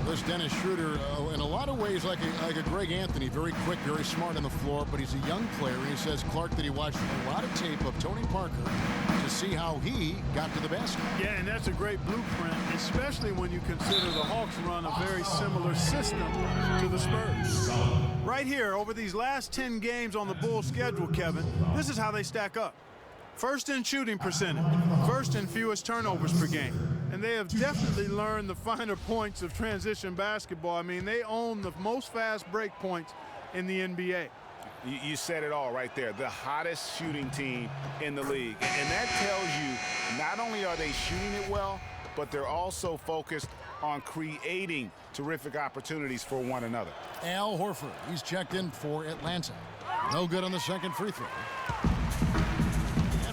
This Dennis Schroeder, in a lot of ways, like a Greg Anthony, very quick, very smart on the floor, but he's a young player. And he says, Clark, that he watched a lot of tape of Tony Parker to see how he got to the basket. Yeah, and that's a great blueprint, especially when you consider the Hawks run a very similar system to the Spurs. Right here, over these last 10 games on the Bulls schedule, Kevin, this is how they stack up. First in shooting percentage, first in fewest turnovers per game. And they have definitely learned the finer points of transition basketball. I mean, they own the most fast break points in the NBA. You said it all right there. The hottest shooting team in the league. And that tells you not only are they shooting it well, but they're also focused on creating terrific opportunities for one another. Al Horford, he's checked in for Atlanta. No good on the second free throw.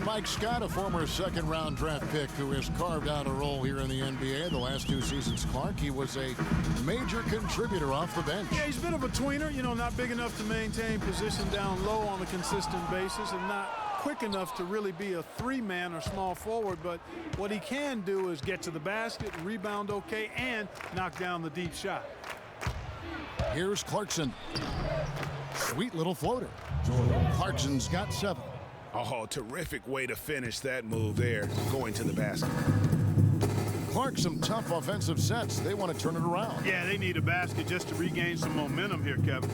Mike Scott, a former second-round draft pick who has carved out a role here in the NBA the last 2 seasons, Clark. He was a major contributor off the bench. Yeah, he's a bit of a tweener, not big enough to maintain position down low on a consistent basis and not quick enough to really be a 3-man or small forward. But what he can do is get to the basket, rebound okay, and knock down the deep shot. Here's Clarkson. Sweet little floater. Clarkson's got 7. Oh, terrific way to finish that move there, going to the basket. Clark, some tough offensive sets. They want to turn it around. Yeah, they need a basket just to regain some momentum here, Kevin.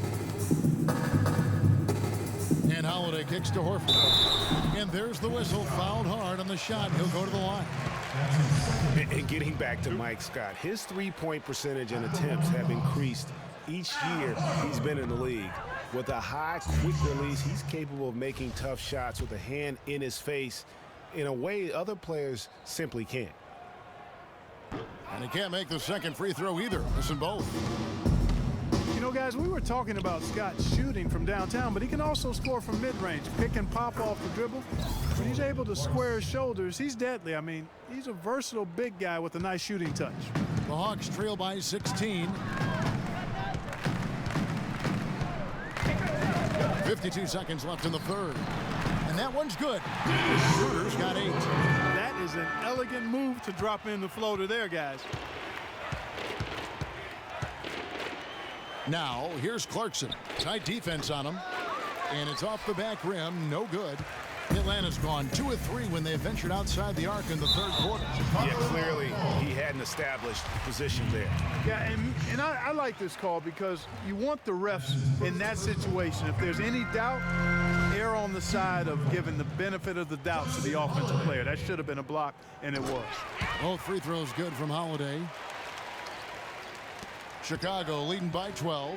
And Holiday kicks to Horford. And there's the whistle. Fouled hard on the shot. He'll go to the line. And getting back to Mike Scott, his three-point percentage and attempts have increased each year he's been in the league. With a high, quick release, he's capable of making tough shots with a hand in his face in a way other players simply can't. And he can't make the second free throw either. Listen both. Guys, we were talking about Scott shooting from downtown, but he can also score from mid-range, pick and pop off the dribble. When he's able to square his shoulders, he's deadly. I mean, he's a versatile big guy with a nice shooting touch. The Hawks trail by 16. 52 seconds left in the third. And that one's good. Schroeder's got 8. That is an elegant move to drop in the floater there, guys. Now, here's Clarkson. Tight defense on him. And it's off the back rim. No good. Atlanta's gone 2 of 3 when they ventured outside the arc in the third quarter. Yeah, clearly he hadn't established position there. Yeah, and I like this call because you want the refs in that situation. If there's any doubt, err on the side of giving the benefit of the doubt to the offensive player. That should have been a block, and it was. Both free throws good from Holiday. Chicago leading by 12.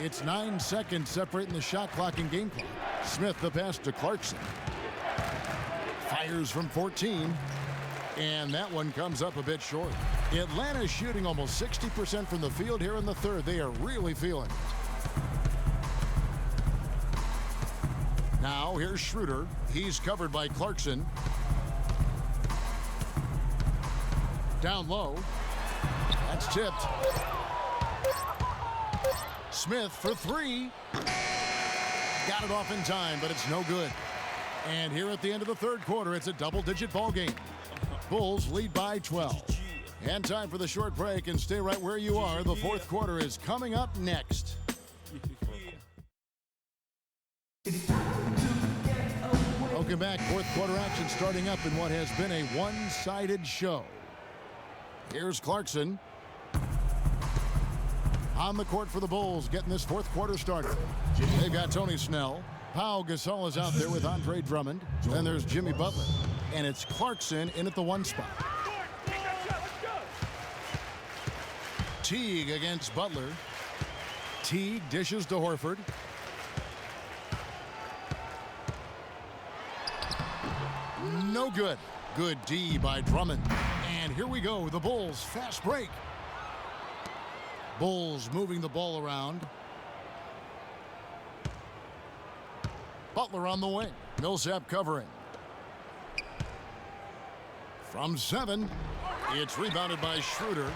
It's 9 seconds separating the shot clock and game clock. Smith the pass to Clarkson. Fires from 14. And that one comes up a bit short. Atlanta's shooting almost 60% from the field here in the third. They are really feeling it. Now here's Schroeder. He's covered by Clarkson. Down low. That's tipped. Smith for 3. Got it off in time, but it's no good. And here at the end of the third quarter, it's a double-digit ball game. Bulls lead by 12. And time for the short break, and stay right where you are. The fourth quarter is coming up next. Welcome back. Fourth quarter action starting up in what has been a one-sided show. Here's Clarkson. On the court for the Bulls, getting this fourth quarter started. They've got Tony Snell. Pau Gasol is out there with Andre Drummond. Then there's Jimmy Butler. And it's Clarkson in at the 1 spot. Teague against Butler. Teague dishes to Horford. No good. Good D by Drummond. And here we go. The Bulls fast break. Bulls moving the ball around. Butler on the wing. Millsap covering. From 7, it's rebounded by Schroeder.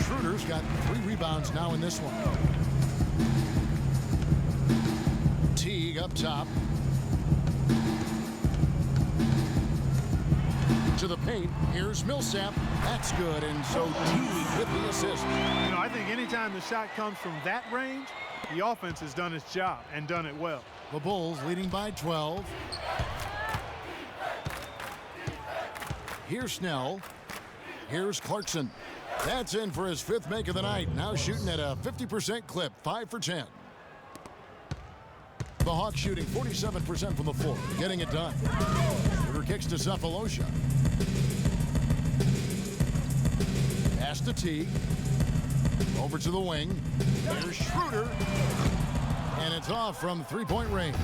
Schroeder's got 3 rebounds now in this one. Teague up top. To the paint. Here's Millsap. That's good. And so Teague with the assist. You know, I think anytime the shot comes from that range, the offense has done its job and done it well. The Bulls leading by 12. Here's Snell. Here's Clarkson. That's in for his 5th make of the night. Now shooting at a 50% clip. 5 for 10. The Hawks shooting 47% from the floor. Getting it done. Schroeder kicks to Sefolosha. Pass to Teague. Over to the wing. There's Schroeder. And it's off from 3-point range.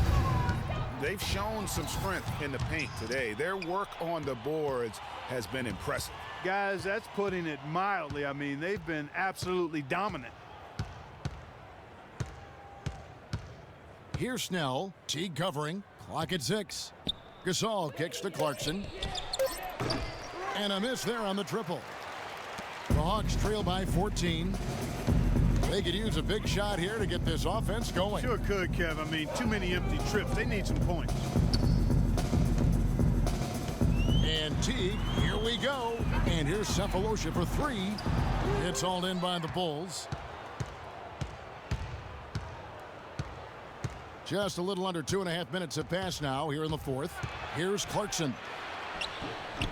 They've shown some strength in the paint today. Their work on the boards has been impressive. Guys, that's putting it mildly. I mean, they've been absolutely dominant. Here's Snell. Teague covering. Clock at 6. Gasol kicks to Clarkson. And a miss there on the triple. The Hawks trail by 14. They could use a big shot here to get this offense going. Sure could, Kev. I mean, too many empty trips. They need some points. And Teague, here we go. And here's Sefolosha for 3. It's all in by the Bulls. Just a little under 2.5 minutes have passed now here in the fourth. Here's Clarkson.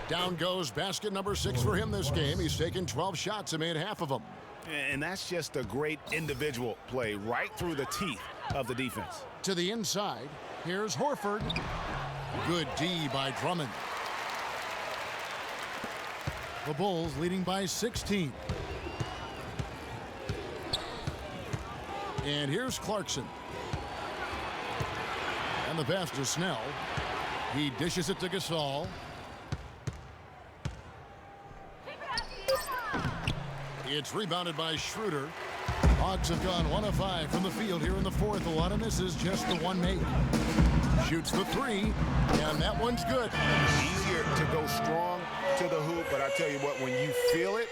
Down goes basket number 6 for him this game. He's taken 12 shots and made half of them. And that's just a great individual play right through the teeth of the defense. To the inside, here's Horford. Good D by Drummond. The Bulls leading by 16. And here's Clarkson. And the pass to Snell. He dishes it to Gasol. It's rebounded by Schroeder. Hawks have gone 1 of 5 from the field here in the fourth. A lot of misses, just the 1 make. Shoots the 3, and that one's good. Easier to go strong to the hoop, but I tell you what, when you feel it,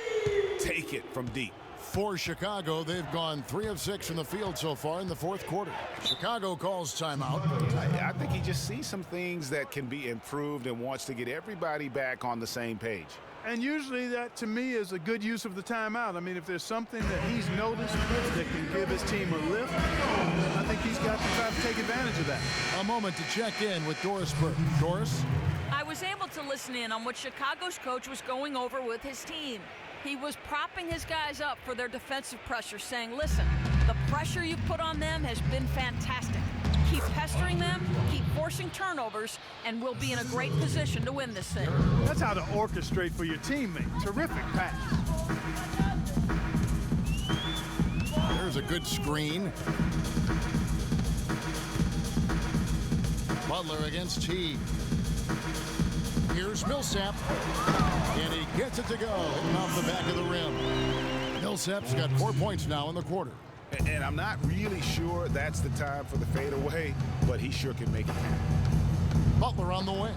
take it from deep. For Chicago, they've gone 3 of 6 from the field so far in the fourth quarter. Chicago calls timeout. I think he just sees some things that can be improved and wants to get everybody back on the same page. And usually that, to me, is a good use of the timeout. I mean, if there's something that he's noticed that can give his team a lift, I think he's got to try to take advantage of that. A moment to check in with Doris Burke. Doris? I was able to listen in on what Chicago's coach was going over with his team. He was propping his guys up for their defensive pressure, saying, listen, the pressure you've put on them has been fantastic. Keep pestering them, keep forcing turnovers, and we'll be in a great position to win this thing. That's how to orchestrate for your teammate. Terrific pass. There's a good screen. Butler against T. Here's Millsap. And he gets it to go. Hitting off the back of the rim. Millsap's got 4 points now in the quarter. And I'm not really sure that's the time for the fadeaway, but he sure can make it happen. Butler on the wing.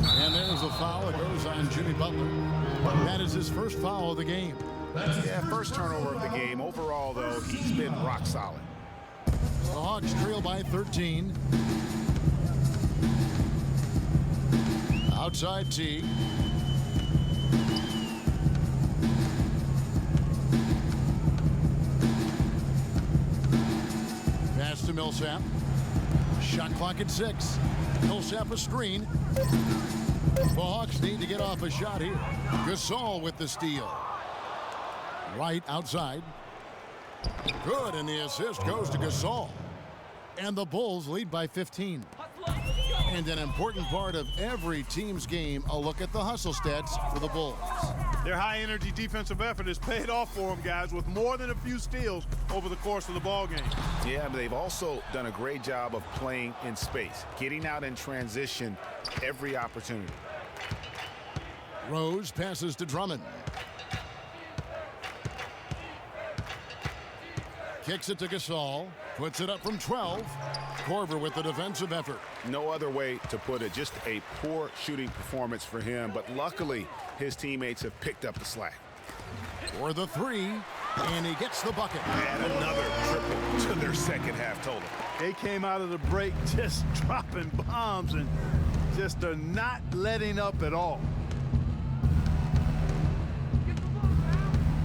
And there's a foul. It goes on Jimmy Butler. That is his first foul of the game. Yeah, first turnover of the game. Overall, though, he's been rock solid. The Hawks trail by 13. Outside T. Pass to Millsap. Shot clock at 6. Millsap a screen. The Hawks need to get off a shot here. Gasol with the steal. Right outside. Good, and the assist goes to Gasol. And the Bulls lead by 15. And an important part of every team's game, a look at the hustle stats for the Bulls. Their high-energy defensive effort has paid off for them, guys, with more than a few steals over the course of the ball game. Yeah, but they've also done a great job of playing in space, getting out in transition every opportunity. Rose passes to Drummond. Kicks it to Gasol. Puts it up from 12. Korver with the defensive effort. No other way to put it. Just a poor shooting performance for him. But luckily, his teammates have picked up the slack. For the 3. And he gets the bucket. And another triple to their second half total. They came out of the break just dropping bombs and just are not letting up at all.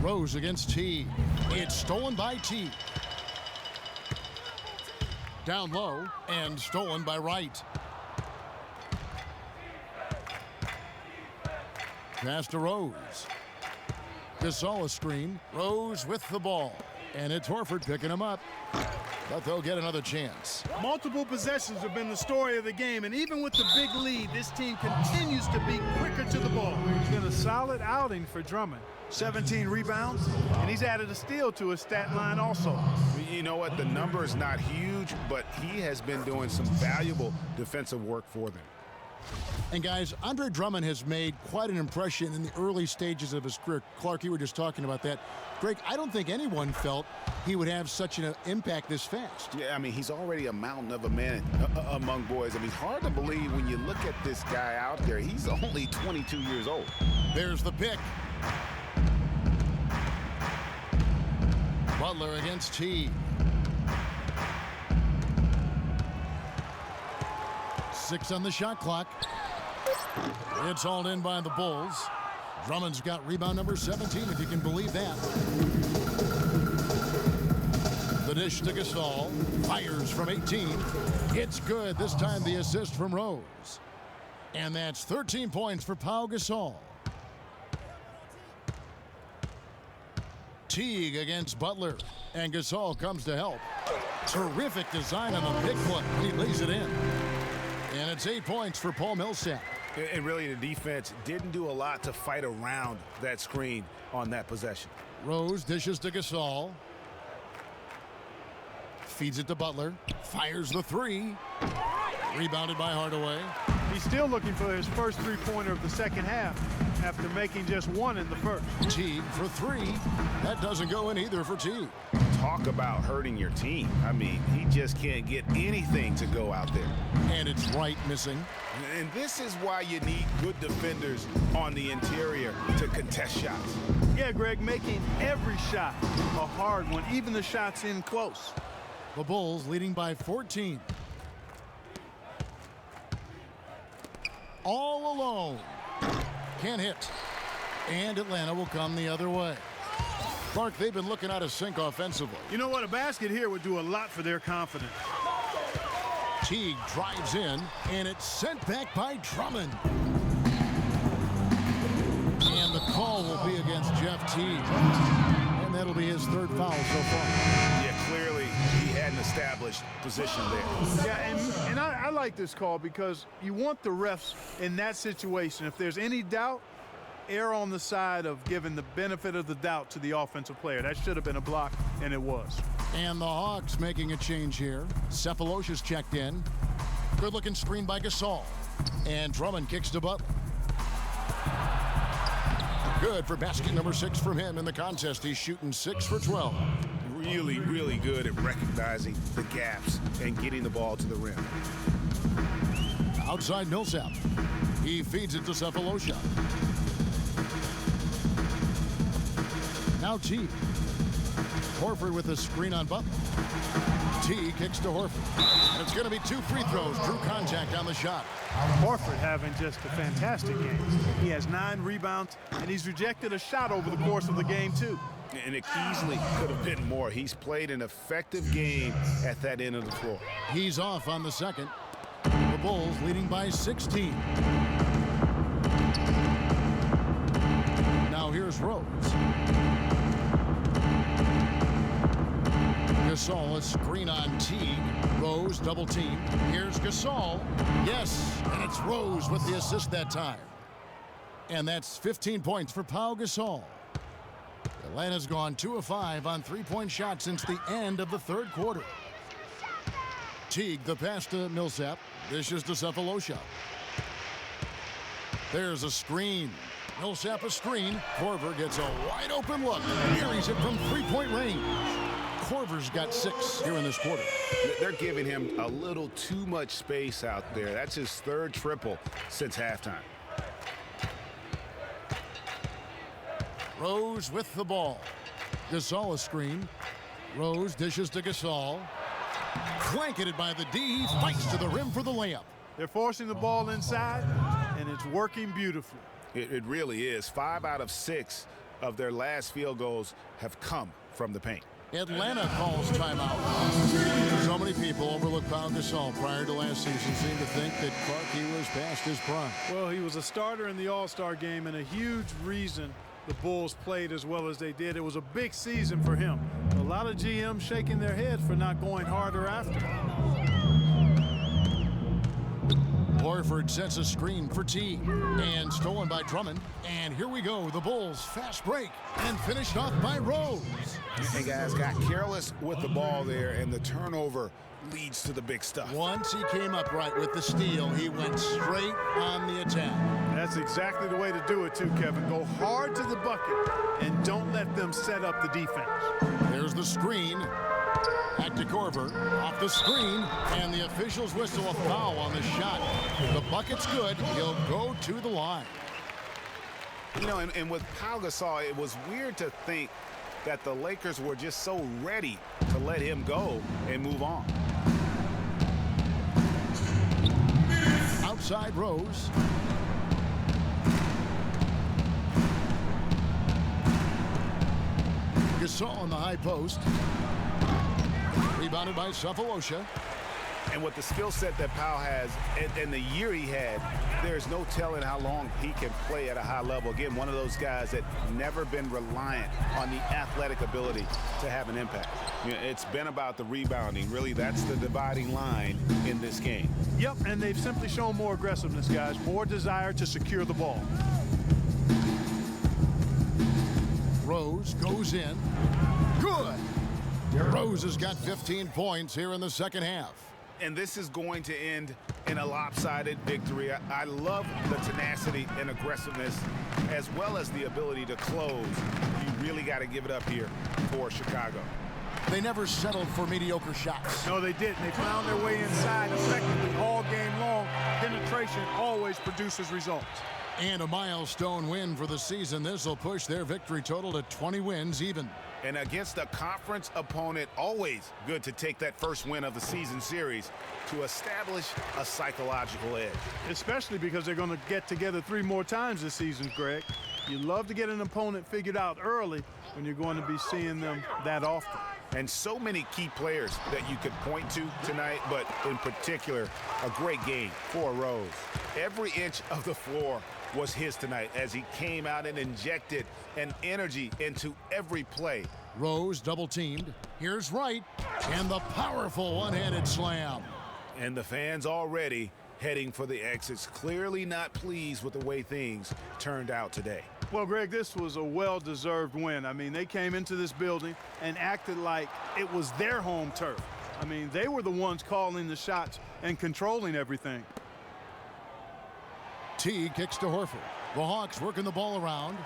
Rose against T. It's stolen by T. Down low and stolen by Wright. Pass to Rose. Gasol a screen. Rose with the ball. And it's Horford picking him up. But they'll get another chance. Multiple possessions have been the story of the game, and even with the big lead, this team continues to be quicker to the ball. It's been a solid outing for Drummond. 17 rebounds, and he's added a steal to his stat line also. You know what? The number is not huge, but he has been doing some valuable defensive work for them. And guys, Andre Drummond has made quite an impression in the early stages of his career. Clark, you were just talking about that. Greg, I don't think anyone felt he would have such an impact this fast. Yeah, I mean, he's already a mountain of a man among boys. I mean, hard to believe when you look at this guy out there. He's only 22 years old. There's the pick. Butler against T. 6 on the shot clock. It's hauled in by the Bulls. Drummond's got rebound number 17, if you can believe that. The dish to Gasol. Fires from 18. It's good. This time the assist from Rose. And that's 13 points for Pau Gasol. Teague against Butler. And Gasol comes to help. Terrific design on the big play. He lays it in. And it's 8 points for Paul Millsap. And really, the defense didn't do a lot to fight around that screen on that possession. Rose dishes to Gasol. Feeds it to Butler. Fires the 3. Rebounded by Hardaway. He's still looking for his first three-pointer of the second half after making just one in the first. Teague for 3. That doesn't go in either for Teague. Talk about hurting your team. I mean, he just can't get anything to go out there. And it's Wright missing. And this is why you need good defenders on the interior to contest shots. Yeah, Greg, making every shot a hard one, even the shots in close. The Bulls leading by 14. All alone. Can't hit. And Atlanta will come the other way. Clark, they've been looking out of sync offensively. You know what? A basket here would do a lot for their confidence. Teague drives in, and it's sent back by Drummond. And the call will be against Jeff Teague. And that'll be his third foul so far. Yeah, clearly he had an established position there. Yeah, and I like this call because you want the refs in that situation. If there's any doubt, err on the side of giving the benefit of the doubt to the offensive player. That should have been a block, and it was. And the Hawks making a change here. Cephalosha's checked in. Good-looking screen by Gasol. And Drummond kicks to Butler. Good for basket number 6 from him in the contest. He's shooting 6 for 12. Really, really good at recognizing the gaps and getting the ball to the rim. Outside Millsap. He feeds it to Cephalosha. Now Teague. Horford with a screen on Butler. Teague kicks to Horford. And it's going to be 2 free throws. Drew contact on the shot. Horford having just a fantastic game. He has 9 rebounds, and he's rejected a shot over the course of the game, too. And it easily could have been more. He's played an effective game at that end of the floor. He's off on the second. The Bulls leading by 16. Now here's Rose. Gasol, a screen on Teague. Rose double team. Here's Gasol. Yes, and it's Rose with the assist that time. And that's 15 points for Pau Gasol. Atlanta's gone 2 of 5 on 3-point shots since the end of the third quarter. Teague, the pass to Millsap. Dishes to Cephalosha. There's a screen. Millsap a screen. Korver gets a wide open look. Carries it from 3-point range. Korver's got 6 here in this quarter. They're giving him a little too much space out there. That's his 3rd triple since halftime. Rose with the ball. Gasol a screen. Rose dishes to Gasol. Blanketed by the D. He fights to the rim for the layup. They're forcing the ball inside, and it's working beautifully. It really is. 5 out of 6 of their last field goals have come from the paint. Atlanta calls timeout. So many people overlook Pau Gasol prior to last season seem to think that Clark, he was past his prime. Well, he was a starter in the All-Star game and a huge reason the Bulls played as well as they did. It was a big season for him. A lot of GMs shaking their heads for not going harder after. Horford sets a screen for Teague. And stolen by Drummond. And here we go. The Bulls fast break. And finished off by Rose. And guys got careless with the ball there, and the turnover leads to the big stuff. Once he came upright with the steal, he went straight on the attack. That's exactly the way to do it too, Kevin. Go hard to the bucket and don't let them set up the defense. There's the screen. Back to Korver. Off the screen. And the officials whistle a foul on the shot. The bucket's good. He'll go to the line. You know, and with Pau Gasol, it was weird to think that the Lakers were just so ready to let him go and move on. Outside Rose. Gasol on the high post. Rebounded by Cephalosha. And with the skill set that Pau has and the year he had, there's no telling how long he can play at a high level. Again, one of those guys that never been reliant on the athletic ability to have an impact. You know, it's been about the rebounding. Really, that's the dividing line in this game. Yep, and they've simply shown more aggressiveness, guys. More desire to secure the ball. Rose goes in. Good. Rose has got 15 points here in the second half. And this is going to end in a lopsided victory. I love the tenacity and aggressiveness as well as the ability to close. You really got to give it up here for Chicago. They never settled for mediocre shots. No, they didn't. They found their way inside effectively all game long. Penetration always produces results. And a milestone win for the season. This will push their victory total to 20 wins even. And against a conference opponent, always good to take that first win of the season series to establish a psychological edge. Especially because they're going to get together 3 more times this season, Greg. You love to get an opponent figured out early when you're going to be seeing them that often. And so many key players that you could point to tonight, but in particular, a great game for Rose. Every inch of the floor was his tonight as he came out and injected an energy into every play. Rose double teamed. Here's Wright, and the powerful one-handed slam. And the fans already heading for the exits, clearly not pleased with the way things turned out today. Well, Greg, this was a well-deserved win. I mean, they came into this building and acted like it was their home turf. I mean, they were the ones calling the shots and controlling everything. T kicks to Horford. The Hawks working the ball around.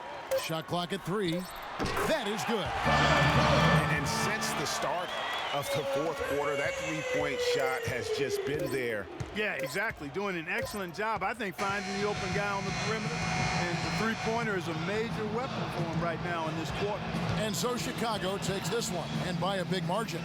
Shot clock at 3. That is good. And since the start of the fourth quarter, that three-point shot has just been there. Yeah, exactly. Doing an excellent job, I think, finding the open guy on the perimeter. And the three-pointer is a major weapon for him right now in this quarter. And so Chicago takes this one, and by a big margin.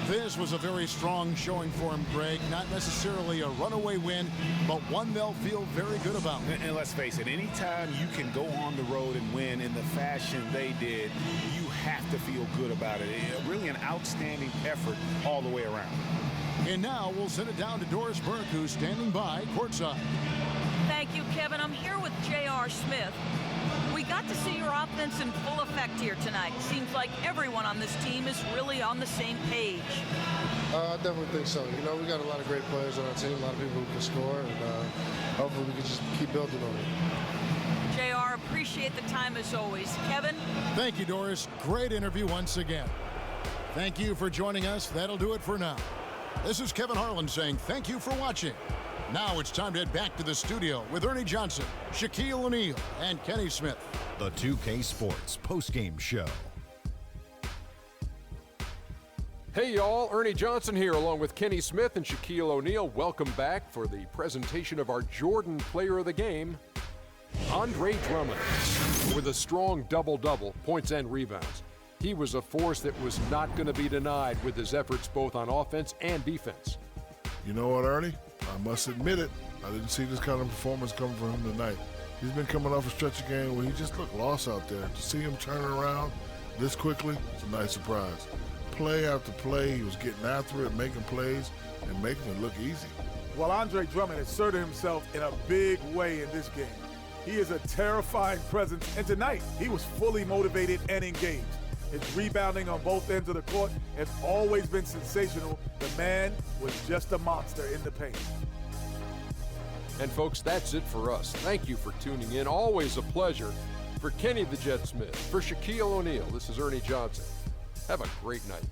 This was a very strong showing for him, Greg. Not necessarily a runaway win, but one they'll feel very good about. And let's face it, anytime you can go on the road and win in the fashion they did, you have to feel good about it. Really an outstanding effort all the way around. And now we'll send it down to Doris Burke, who's standing by courtside. Thank you, Kevin. I'm here with J.R. Smith. We got to see your offense in full effect here tonight. Seems like everyone on this team is really on the same page. I definitely think so. You know, we got a lot of great players on our team, a lot of people who can score, and hopefully we can just keep building on it. JR, appreciate the time as always. Kevin? Thank you, Doris. Great interview once again. Thank you for joining us. That'll do it for now. This is Kevin Harlan saying thank you for watching. Now it's time to head back to the studio with Ernie Johnson, Shaquille O'Neal, and Kenny Smith. The 2K Sports postgame show. Hey y'all, Ernie Johnson here along with Kenny Smith and Shaquille O'Neal. Welcome back for the presentation of our Jordan Player of the Game, Andre Drummond, with a strong double-double, points and rebounds. He was a force that was not going to be denied with his efforts both on offense and defense. You know what, Ernie? I must admit it. I didn't see this kind of performance coming from him tonight. He's been coming off a stretch of game where he just looked lost out there. To see him turn around this quickly, it's a nice surprise. Play after play, he was getting after it, making plays, and making it look easy. Well, Andre Drummond asserted himself in a big way in this game. He is a terrifying presence, and tonight he was fully motivated and engaged. His rebounding on both ends of the court has always been sensational. The man was just a monster in the paint. And folks, that's it for us. Thank you for tuning in. Always a pleasure. For Kenny the Jet Smith, for Shaquille O'Neal, this is Ernie Johnson. Have a great night.